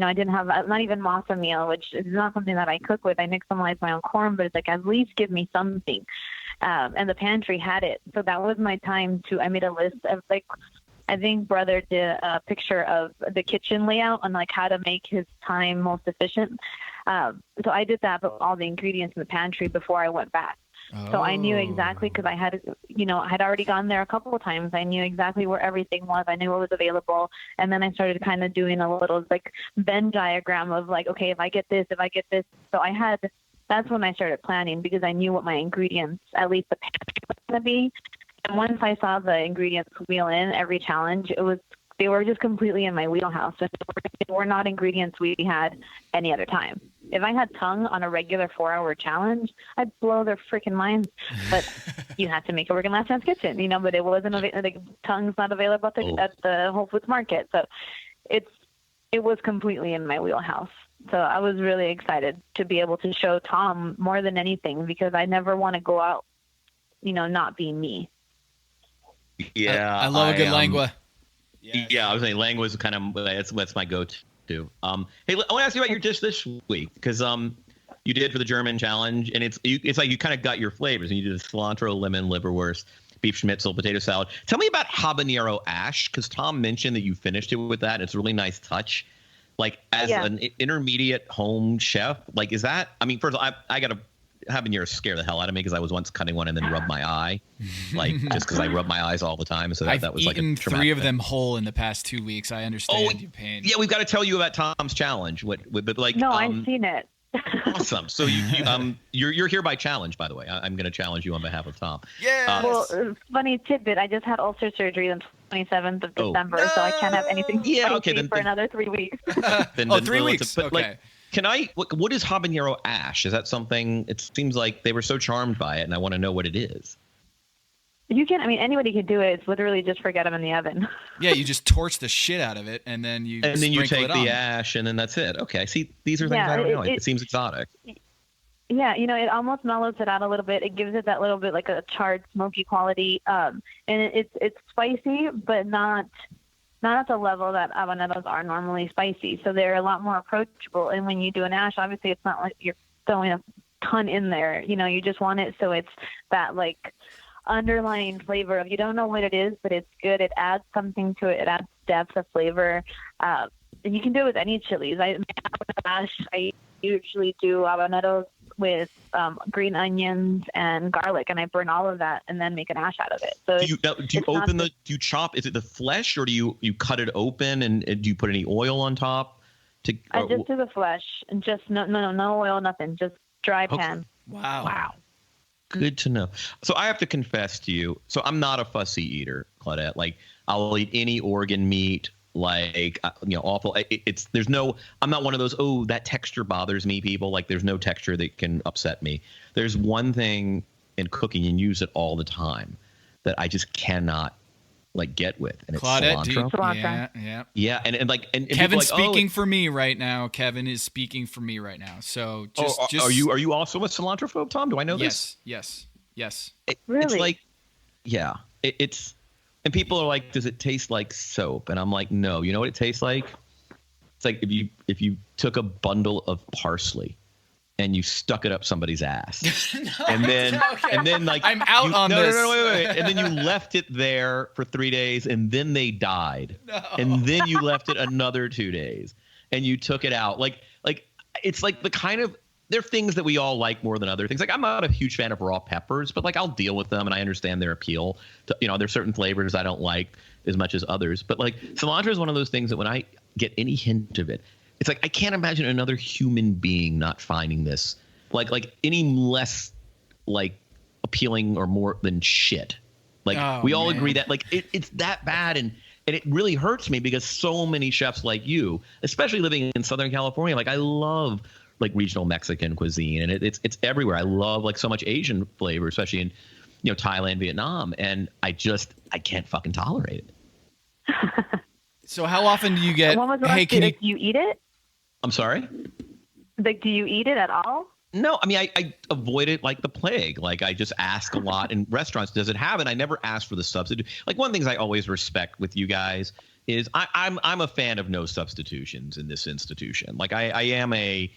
I didn't have not even masa meal, which is not something that I cook with. I nixtamalize my own corn, but it's like, at least give me something. And the pantry had it, so that was my time I made a list of like, I think brother did a picture of the kitchen layout on like how to make his time most efficient. So I did that with all the ingredients in the pantry before I went back. So I knew exactly, because I had, I had already gone there a couple of times. I knew exactly where everything was. I knew what was available. And then I started kind of doing a little like Venn diagram of like, okay, if I get this. So that's when I started planning, because I knew what my ingredients, at least the pantry, was going to be. And once I saw the ingredients wheel in every challenge, they were just completely in my wheelhouse. They were not ingredients we had any other time. If I had tongue on a regular 4-hour challenge, I'd blow their freaking minds. But you had to make it work in Last Chance Kitchen, but it wasn't tongue's not available at the Whole Foods Market. So it was completely in my wheelhouse. So I was really excited to be able to show Tom more than anything, because I never want to go out, not being me. Yeah, I love a good lengua. Yeah, I was saying lengua is kind of that's my go-to. Hey, I want to ask you about your dish this week, because you did for the German challenge, and it's like you kind of got your flavors, and you did a cilantro, lemon, liverwurst, beef schnitzel, potato salad. Tell me about habanero ash, because Tom mentioned that you finished it with that. It's a really nice touch. Like as an intermediate home chef, like is that? I mean, first of all, I got to habanero scare the hell out of me, because I was once cutting one and then rubbed my eye, like just because I rub my eyes all the time. So that was like a traumatic 3 of them whole in the past 2 weeks. I understand your pain. Yeah, we've got to tell you about Tom's challenge. But like, no, I've seen it. Awesome. So you're here by challenge, by the way. I'm going to challenge you on behalf of Tom. Yeah. Well, funny tidbit. I just had ulcer surgery on 27th of December, so I can't have anything for another 3 weeks. 3 weeks. But okay. What is habanero ash? Is that something? It seems like they were so charmed by it, and I want to know what it is. Anybody can do it. It's literally just forget them in the oven. Yeah, you just torch the shit out of it, and then you take the ash, and then that's it. Okay, see, these are things I don't know. It seems exotic. Yeah, it almost mellows it out a little bit. It gives it that little bit like a charred, smoky quality, and it's spicy, but not at the level that habaneros are normally spicy. So they're a lot more approachable. And when you do an ash, obviously it's not like you're throwing a ton in there. You just want it so it's that like underlying flavor of, you don't know what it is, but it's good. It adds something to it. It adds depth of flavor. And you can do it with any chilies. I usually do habaneros with green onions and garlic, and I burn all of that and then make an ash out of it. So do you chop? Is it the flesh, or do you cut it open and do you put any oil on top? I just do the flesh and just no oil, nothing, just dry pan. Wow. Good to know. So I have to confess to you. So I'm not a fussy eater, Claudette. Like, I'll eat any organ meat. Like, awful. I'm not one of those, oh, that texture bothers me people. Like, there's no texture that can upset me. There's one thing in cooking, and use it all the time, that I just cannot get with, and it's Claudette, cilantro. Yeah, and Kevin's speaking for me right now. Kevin is speaking for me right now. So are you also a cilantro phobe, Tom? Do I know this? Yes. Really? It's like, yeah, it's. And people are like, does it taste like soap? And I'm like, no. You know what it tastes like? It's like if you took a bundle of parsley and you stuck it up somebody's ass. and then I'm out on this. No, wait. And then you left it there for 3 days, and then they died. No. And then you left it another 2 days, and you took it out. Like it's like the kind of, there are things that we all like more than other things. Like, I'm not a huge fan of raw peppers, but I'll deal with them, and I understand their appeal. There's certain flavors I don't like as much as others. But cilantro is one of those things that when I get any hint of it, it's like I can't imagine another human being not finding this like any less appealing or more than shit. We all agree that it's that bad, and it really hurts me because so many chefs like you, especially living in Southern California, I love regional Mexican cuisine, and it's everywhere. I love so much Asian flavor, especially in Thailand, Vietnam, and I can't fucking tolerate it. So how often do you get? Hey, do you eat it? I'm sorry? Do you eat it at all? No, I mean, I avoid it like the plague. I just ask a lot in restaurants, does it have it? I never ask for the substitute. One of the things I always respect with you guys is I'm a fan of no substitutions in this institution. I am a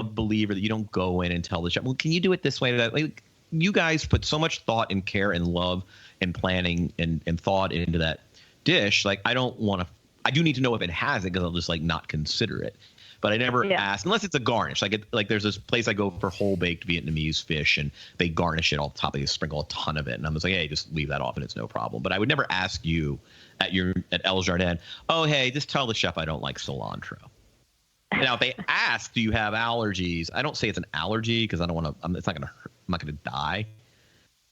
believer that you don't go in and tell the chef, well, can you do it this way? That you guys put so much thought and care and love and planning and thought into that dish. I don't want to. I do need to know if it has it, because I'll just not consider it. But I never ask unless it's a garnish. There's this place I go for whole baked Vietnamese fish, and they garnish it all top. They sprinkle a ton of it, and I'm just like, hey, just leave that off, and it's no problem. But I would never ask you at El Jardin, oh, hey, just tell the chef I don't like cilantro. Now, if they ask, do you have allergies? I don't say it's an allergy because I don't want to. It's not going to hurt. I'm not going to die.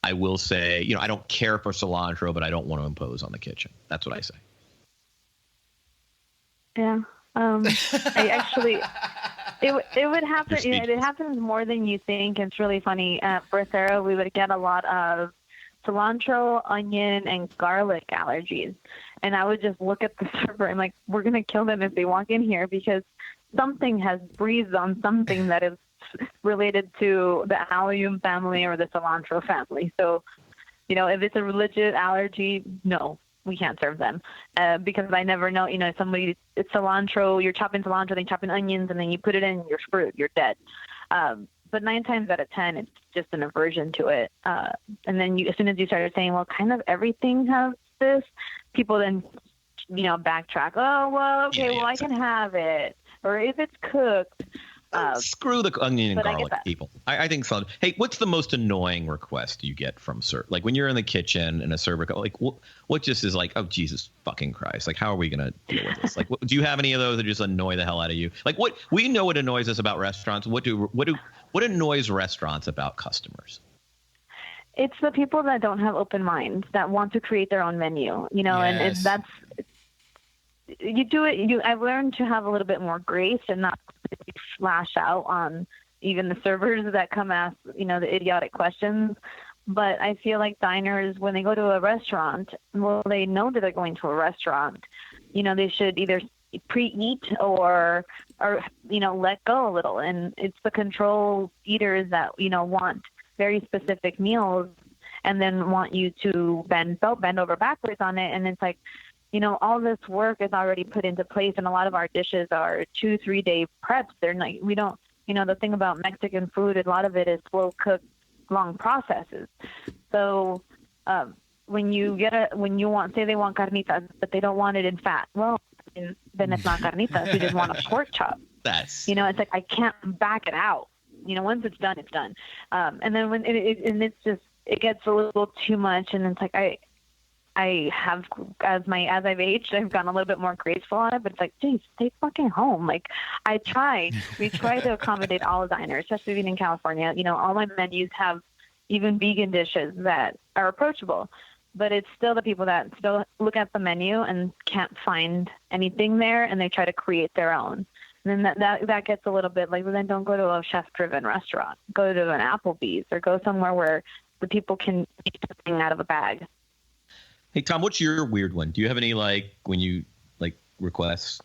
I will say, I don't care for cilantro, but I don't want to impose on the kitchen. That's what I say. Yeah. I actually, it would happen. It happens more than you think. It's really funny. At Bracero, we would get a lot of cilantro, onion, and garlic allergies. And I would just look at the server and we're going to kill them if they walk in here, because something has breathed on something that is related to the allium family or the cilantro family. So, if it's a legit allergy, no, we can't serve them, because I never know, it's cilantro, you're chopping cilantro, then chopping onions, and then you put it in, you're screwed, you're dead. But 9 times out of 10, it's just an aversion to it. And then as soon as you started saying, well, kind of everything has this, people then, backtrack. Oh, well, okay, I can have it. Or if it's cooked. Screw the onion and garlic people. I think so. Hey, what's the most annoying request you get from server? When you're in the kitchen and a server, what just is oh, Jesus fucking Christ. How are we going to deal with this? Do you have any of those that just annoy the hell out of you? What we know what annoys us about restaurants. What annoys restaurants about customers? It's the people that don't have open minds, that want to create their own menu, and that's, you do it. I've learned to have a little bit more grace and not flash out on even the servers that come ask, the idiotic questions. But I feel like diners, when they go to a restaurant, well, they know that they're going to a restaurant. They should either pre-eat or let go a little. And it's the control eaters that, want very specific meals and then want you to bend over backwards on it. And it's all this work is already put into place, and a lot of our dishes are 2-3 day preps. They're not, we don't, the thing about Mexican food, a lot of it is slow cooked long processes. So when you say they want carnitas, but they don't want it in fat, well, then it's not carnitas. You just want a pork chop. That's it's like I can't back it out. Once it's done, it's done. And then when it gets a little too much, and it's like I have, as I've aged, I've gotten a little bit more graceful on it, but it's like, geez, stay fucking home. Like we try to accommodate all diners, especially being in California. All my menus have even vegan dishes that are approachable, but it's still the people that still look at the menu and can't find anything there, and they try to create their own. And then that gets a little bit like, well, then don't go to a chef-driven restaurant. Go to an Applebee's or go somewhere where the people can eat something out of a bag. Hey, Tom, what's your weird one? Do you have any, when you, requests?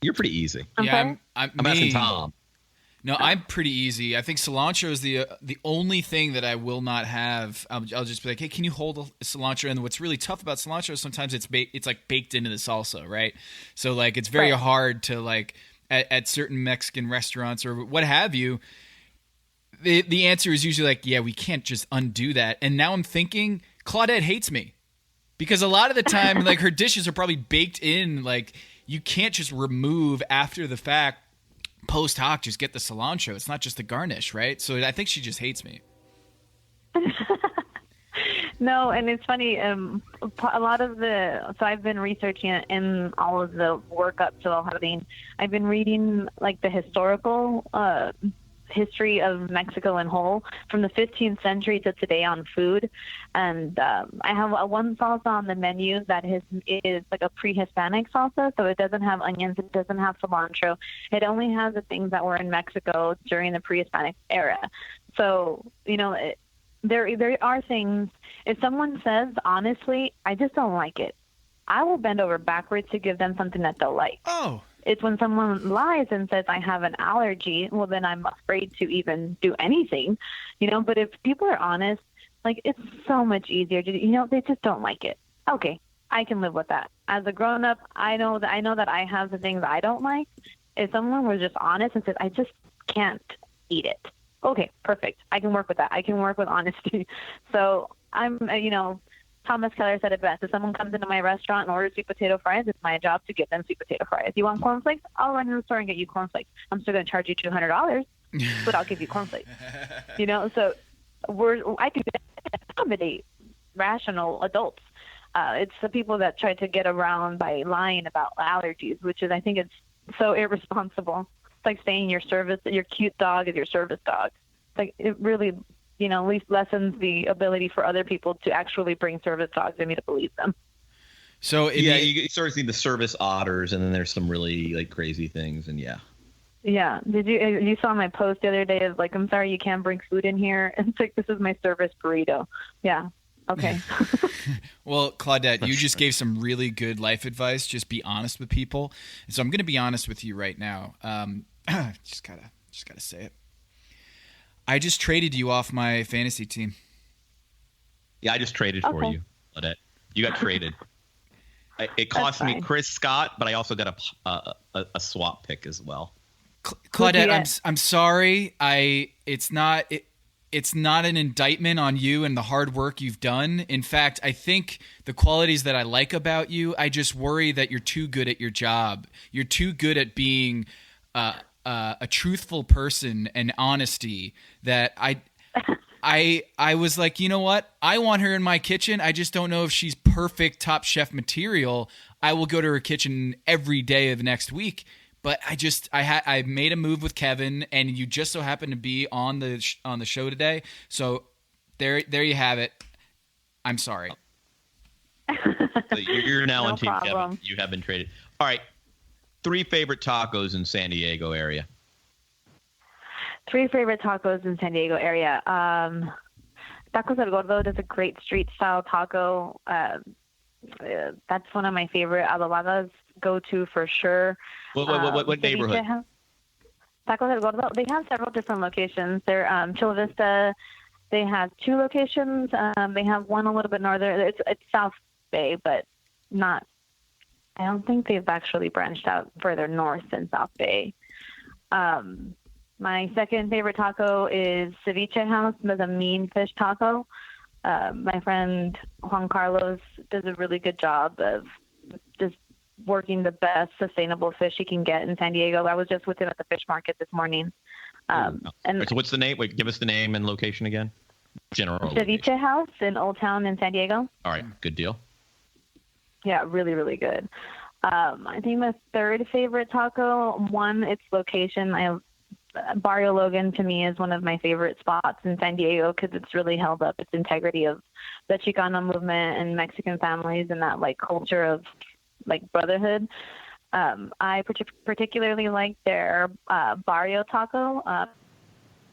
You're pretty easy. Yeah, I'm asking Tom. No, I'm pretty easy. I think cilantro is the only thing that I will not have. I'll just be like, hey, can you hold cilantro? And what's really tough about cilantro is sometimes it's baked into the salsa, right? So, it's very hard to, at certain Mexican restaurants or what have you, the answer is usually yeah, we can't just undo that. And now I'm thinking Claudette hates me. Because a lot of the time, her dishes are probably baked in. You can't just remove after the fact, post hoc, just get the cilantro. It's not just the garnish, right? So I think she just hates me. No, and it's funny. A lot of so I've been researching it in all of the workup to Halloween. I've been reading the historical history of Mexico in whole, from the 15th century to today on food. And I have one salsa on the menu that is a pre-Hispanic salsa, so it doesn't have onions, it doesn't have cilantro. It only has the things that were in Mexico during the pre-Hispanic era. So, there are things, if someone says, honestly, I just don't like it, I will bend over backwards to give them something that they'll like. Oh. It's when someone lies and says, I have an allergy, well, then I'm afraid to even do anything, But if people are honest, it's so much easier to, they just don't like it. Okay, I can live with that. As a grown-up, I know that I have the things I don't like. If someone was just honest and says, I just can't eat it. Okay, perfect. I can work with that. I can work with honesty. So I'm, Thomas Keller said it best. If someone comes into my restaurant and orders sweet potato fries, it's my job to get them sweet potato fries. You want cornflakes? I'll run to the store and get you cornflakes. I'm still going to charge you $200, but I'll give you cornflakes. So I can accommodate rational adults. It's the people that try to get around by lying about allergies, which is, I think it's so irresponsible. It's like saying your cute dog is your service dog. It really, at least lessens the ability for other people to actually bring service dogs and me to believe them. So you sort of see the service otters, and then there's some really crazy things, and yeah. Yeah. Did you saw my post the other day of I'm sorry you can't bring food in here? It's this is my service burrito. Yeah. Okay. Well, Claudette, you just gave some really good life advice. Just be honest with people. And so I'm going to be honest with you right now. Just gotta say it. I just traded you off my fantasy team. Yeah, I just traded for you, Claudette. You got traded. It cost me Chris Scott, but I also got a swap pick as well. Claudette, I'm sorry. It's not an indictment on you and the hard work you've done. In fact, I think the qualities that I like about you, I just worry that you're too good at your job. You're too good at being a truthful person and honesty that I was like, you know what? I want her in my kitchen. I just don't know if she's perfect Top Chef material. I will go to her kitchen every day of next week. But I made a move with Kevin, and you just so happen to be on the show today. So there you have it. I'm sorry. So you're now No on Team problem. Kevin. You have been traded. All right. 3 favorite tacos in San Diego area. 3 favorite tacos in San Diego area. Tacos El Gordo does a great street style taco. That's one of my favorite. Adobadas go to for sure. What neighborhood? Tacos El Gordo. They have several different locations. They're Chula Vista. They have 2 locations. They have one a little bit northern. It's South Bay, but not. I don't think they've actually branched out further north than South Bay. My second favorite taco is Ceviche House, the mean fish taco. My friend Juan Carlos does a really good job of just working the best sustainable fish he can get in San Diego. I was just with him at the fish market this morning. And so what's the name? Wait, give us the name and location again. General. Ceviche House in Old Town in San Diego. All right, good deal. Yeah, really, really good. I think my third favorite taco, one, its location. Barrio Logan to me is one of my favorite spots in San Diego because it's really held up its integrity of the Chicano movement and Mexican families and that like culture of like brotherhood. I particularly like their Barrio Taco.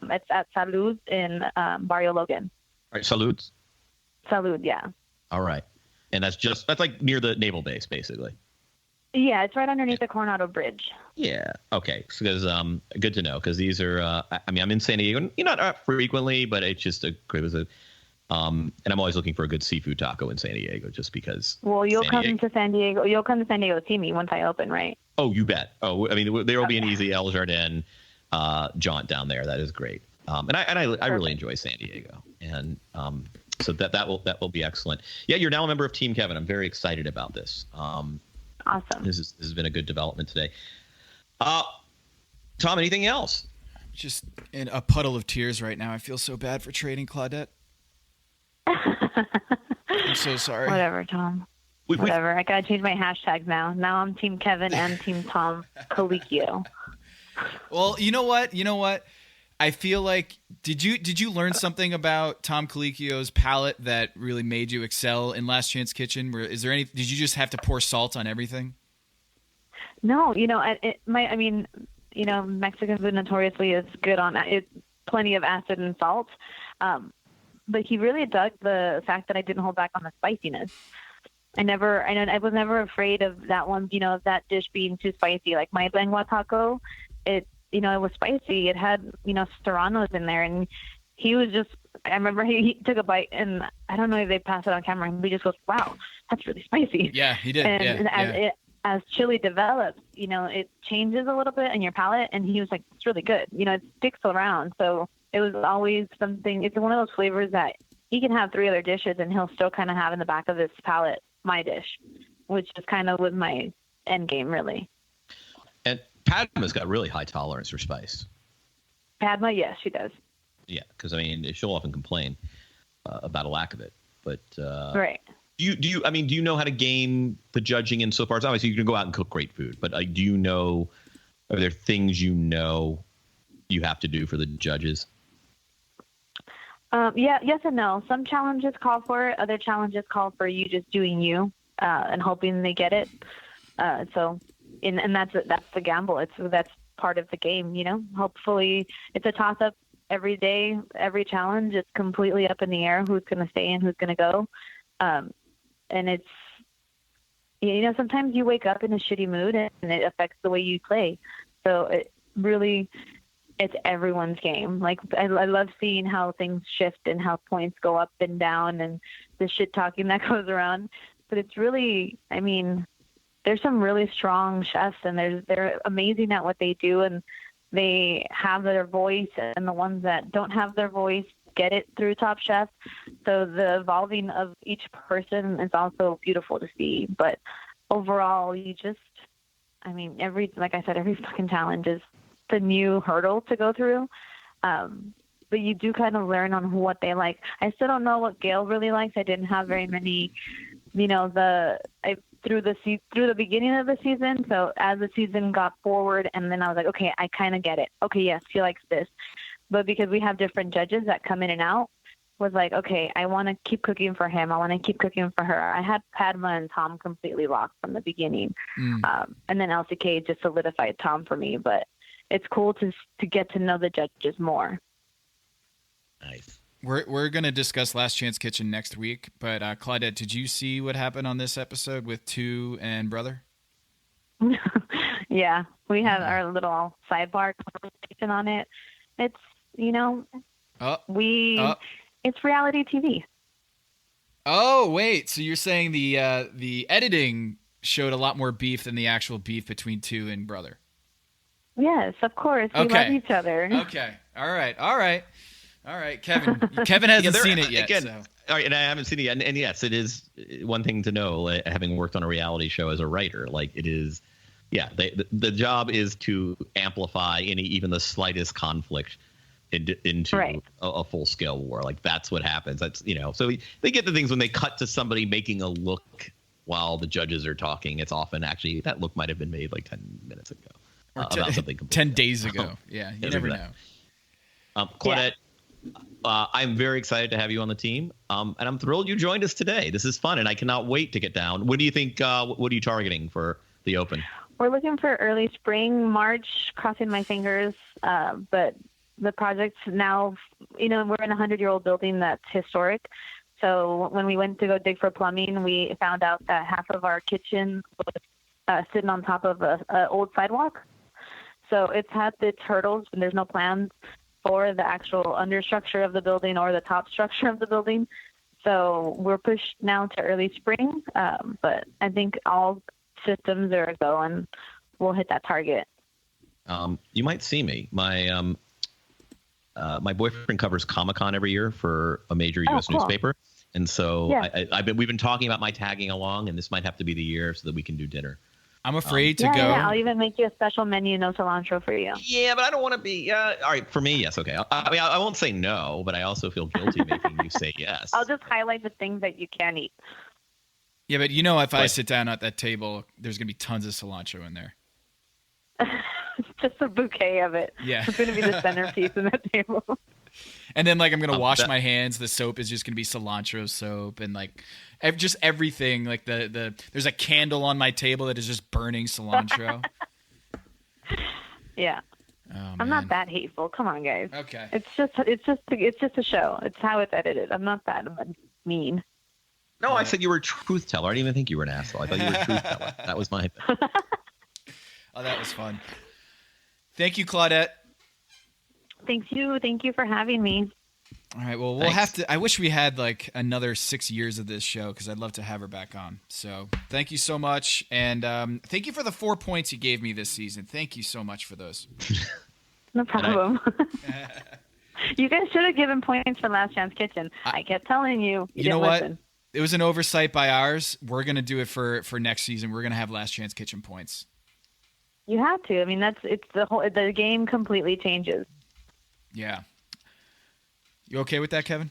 It's at Salud in Barrio Logan. All right, Salud. Salud, yeah. All right, and that's like near the naval base, basically. Yeah, it's right underneath the Coronado Bridge. Yeah. Okay. Because good to know. Because these are. I'm in San Diego. Not frequently, but it's just and I'm always looking for a good seafood taco in San Diego, just because. Well, you'll come to San Diego. You'll come to San Diego to see me once I open, right? Oh, you bet. Oh, I mean, there will be an easy El Jardin jaunt down there. That is great. And I really enjoy San Diego, and so that will be excellent. Yeah, you're now a member of Team Kevin. I'm very excited about this. Awesome. This has been a good development today. Tom, anything else? Just in a puddle of tears right now. I feel so bad for trading Claudette. I'm so sorry. Whatever, Tom. Whatever. I gotta change my hashtags now. Now I'm Team Kevin and Team Tom Colicchio. Well, you know what? I feel like did you learn something about Tom Colicchio's palate that really made you excel in Last Chance Kitchen? Did you just have to pour salt on everything? No, Mexican food notoriously is good on it, plenty of acid and salt. But he really dug the fact that I didn't hold back on the spiciness. I was never afraid of that one, of that dish being too spicy. Like my lengua taco, it was spicy. It had, serranos in there, and he was just, I remember he took a bite, and I don't know if they passed it on camera, and he just goes, wow, that's really spicy. Yeah, he did. And as chili develops, it changes a little bit in your palate, and he was like, it's really good. It sticks around. So it was always something, it's one of those flavors that he can have 3 other dishes, and he'll still kind of have in the back of his palate my dish, which is kind of was my end game, really. And Padma's got really high tolerance for spice. Padma, yes, she does. Yeah, because she'll often complain about a lack of it. But right. Do you know how to game the judging in so far? Obviously, you can go out and cook great food, but do you know? Are there things you have to do for the judges? Yeah, yes and no. Some challenges call for it. Other challenges call for you just doing you and hoping they get it. And that's the gamble. That's part of the game, Hopefully, it's a toss-up every day, every challenge. It's completely up in the air who's going to stay and who's going to go. And it's, sometimes you wake up in a shitty mood and it affects the way you play. So it's everyone's game. Like I love seeing how things shift and how points go up and down and the shit talking that goes around. But it's really, there's some really strong chefs, and they're amazing at what they do, and they have their voice, and the ones that don't have their voice get it through Top Chef. So the evolving of each person is also beautiful to see. But overall, every fucking challenge is the new hurdle to go through. But you do kind of learn on what they like. I still don't know what Gail really likes. I didn't have very many, through the beginning of the season. So as the season got forward, and then I was like, okay, I kind of get it. Okay, yes, she likes this. But because we have different judges that come in and out, was like, okay, I want to keep cooking for him. I want to keep cooking for her. I had Padma and Tom completely locked from the beginning. And then LCK just solidified Tom for me. But it's cool to get to know the judges more. Nice. We're going to discuss Last Chance Kitchen next week, but Claudette, did you see what happened on this episode with Tu and Brother? Yeah, we had our little sidebar conversation on it. It's, it's reality TV. Oh, wait, so you're saying the editing showed a lot more beef than the actual beef between Tu and Brother? Yes, of course. We love each other. Okay. All right. Kevin. Kevin hasn't seen it yet. Again, So. all right, and I haven't seen it yet. And yes, it is one thing to know, having worked on a reality show as a writer, like it is. Yeah, the job is to amplify even the slightest conflict into a full-scale war. Like that's what happens. That's so they get the things when they cut to somebody making a look while the judges are talking. It's often actually that look might have been made like 10 minutes ago. Or about something 10 days ago. Yeah, you never know. Claudette, I'm very excited to have you on the team, and I'm thrilled you joined us today. This is fun, and I cannot wait to get down. What do you think? What are you targeting for the Open? We're looking for early spring, March, crossing my fingers. But the project's now, we're in a 100-year-old building that's historic. So when we went to go dig for plumbing, we found out that half of our kitchen was sitting on top of an old sidewalk. So it's had its hurdles, and there's no plans for the actual understructure of the building or the top structure of the building. So we're pushed now to early spring. But I think all systems are a go, and we'll hit that target. You might see me. My boyfriend covers Comic-Con every year for a major U.S. newspaper, and so we've been talking about my tagging along, and this might have to be the year so that we can do dinner. I'm afraid to go. Yeah, I'll even make you a special menu, no cilantro for you. Yeah, but I don't want to be. All right, for me, yes, okay. I won't say no, but I also feel guilty making you say yes. I'll just highlight the things that you can eat. Yeah, but if I sit down at that table, there's going to be tons of cilantro in there. Just a bouquet of it. Yeah. It's going to be the centerpiece in that table. And then, I'm going to wash my hands. The soap is just going to be cilantro soap. And, just everything. Like, there's a candle on my table that is just burning cilantro. Yeah. Oh, I'm not that hateful. Come on, guys. Okay. It's just a show. It's how it's edited. I'm not that mean. No, I said you were a truth teller. I didn't even think you were an asshole. I thought you were a truth teller. That was my thing. Oh, that was fun. Thank you, Claudette. Thank you for having me. All right, well, we'll have to. I wish we had another 6 years of this show because I'd love to have her back on. So thank you so much. And thank you for the 4 points you gave me this season. Thank you so much for those. No problem. You guys should have given points for Last Chance Kitchen. I kept telling you. You know what? Listen. It was an oversight by ours. We're going to do it for next season. We're going to have Last Chance Kitchen points. You have to. I mean, the game completely changes. Yeah. You okay with that, Kevin?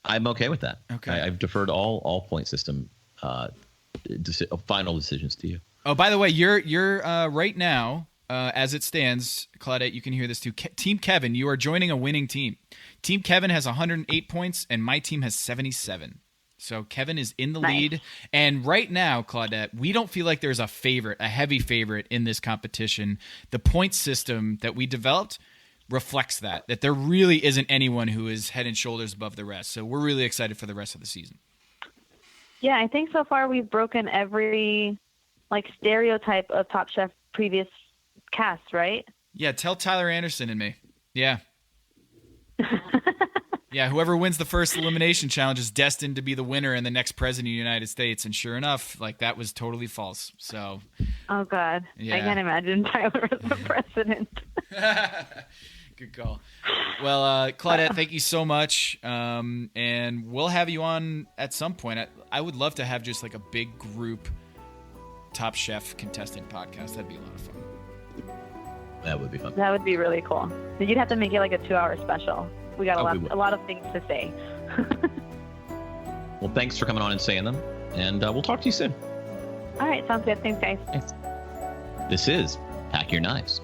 I'm okay with that. Okay. I've deferred all point system final decisions to you. Oh, by the way, you're right now, as it stands, Claudette, you can hear this too. Team Kevin, you are joining a winning team. Team Kevin has 108 points, and my team has 77. So Kevin is in the lead. And right now, Claudette, we don't feel like there's a heavy favorite in this competition. The point system that we developed reflects that there really isn't anyone who is head and shoulders above the rest. So we're really excited for the rest of the season. Yeah, I think so far we've broken every stereotype of Top Chef previous cast, right? Yeah, tell Tyler Anderson and me. Yeah. Yeah, whoever wins the first elimination challenge is destined to be the winner and the next president of the United States. And sure enough, that was totally false. So. Oh, God. Yeah. I can't imagine Tyler as the president. Good call. Well, Claudette, thank you so much. And we'll have you on at some point. I would love to have just a big group Top Chef contestant podcast. That'd be a lot of fun. That would be fun. That would be really cool. You'd have to make it a 2-hour special. We got a lot of things to say. Well, thanks for coming on and saying them. And we'll talk to you soon. All right. Sounds good. Thanks, guys. Thanks. This is Pack Your Knives.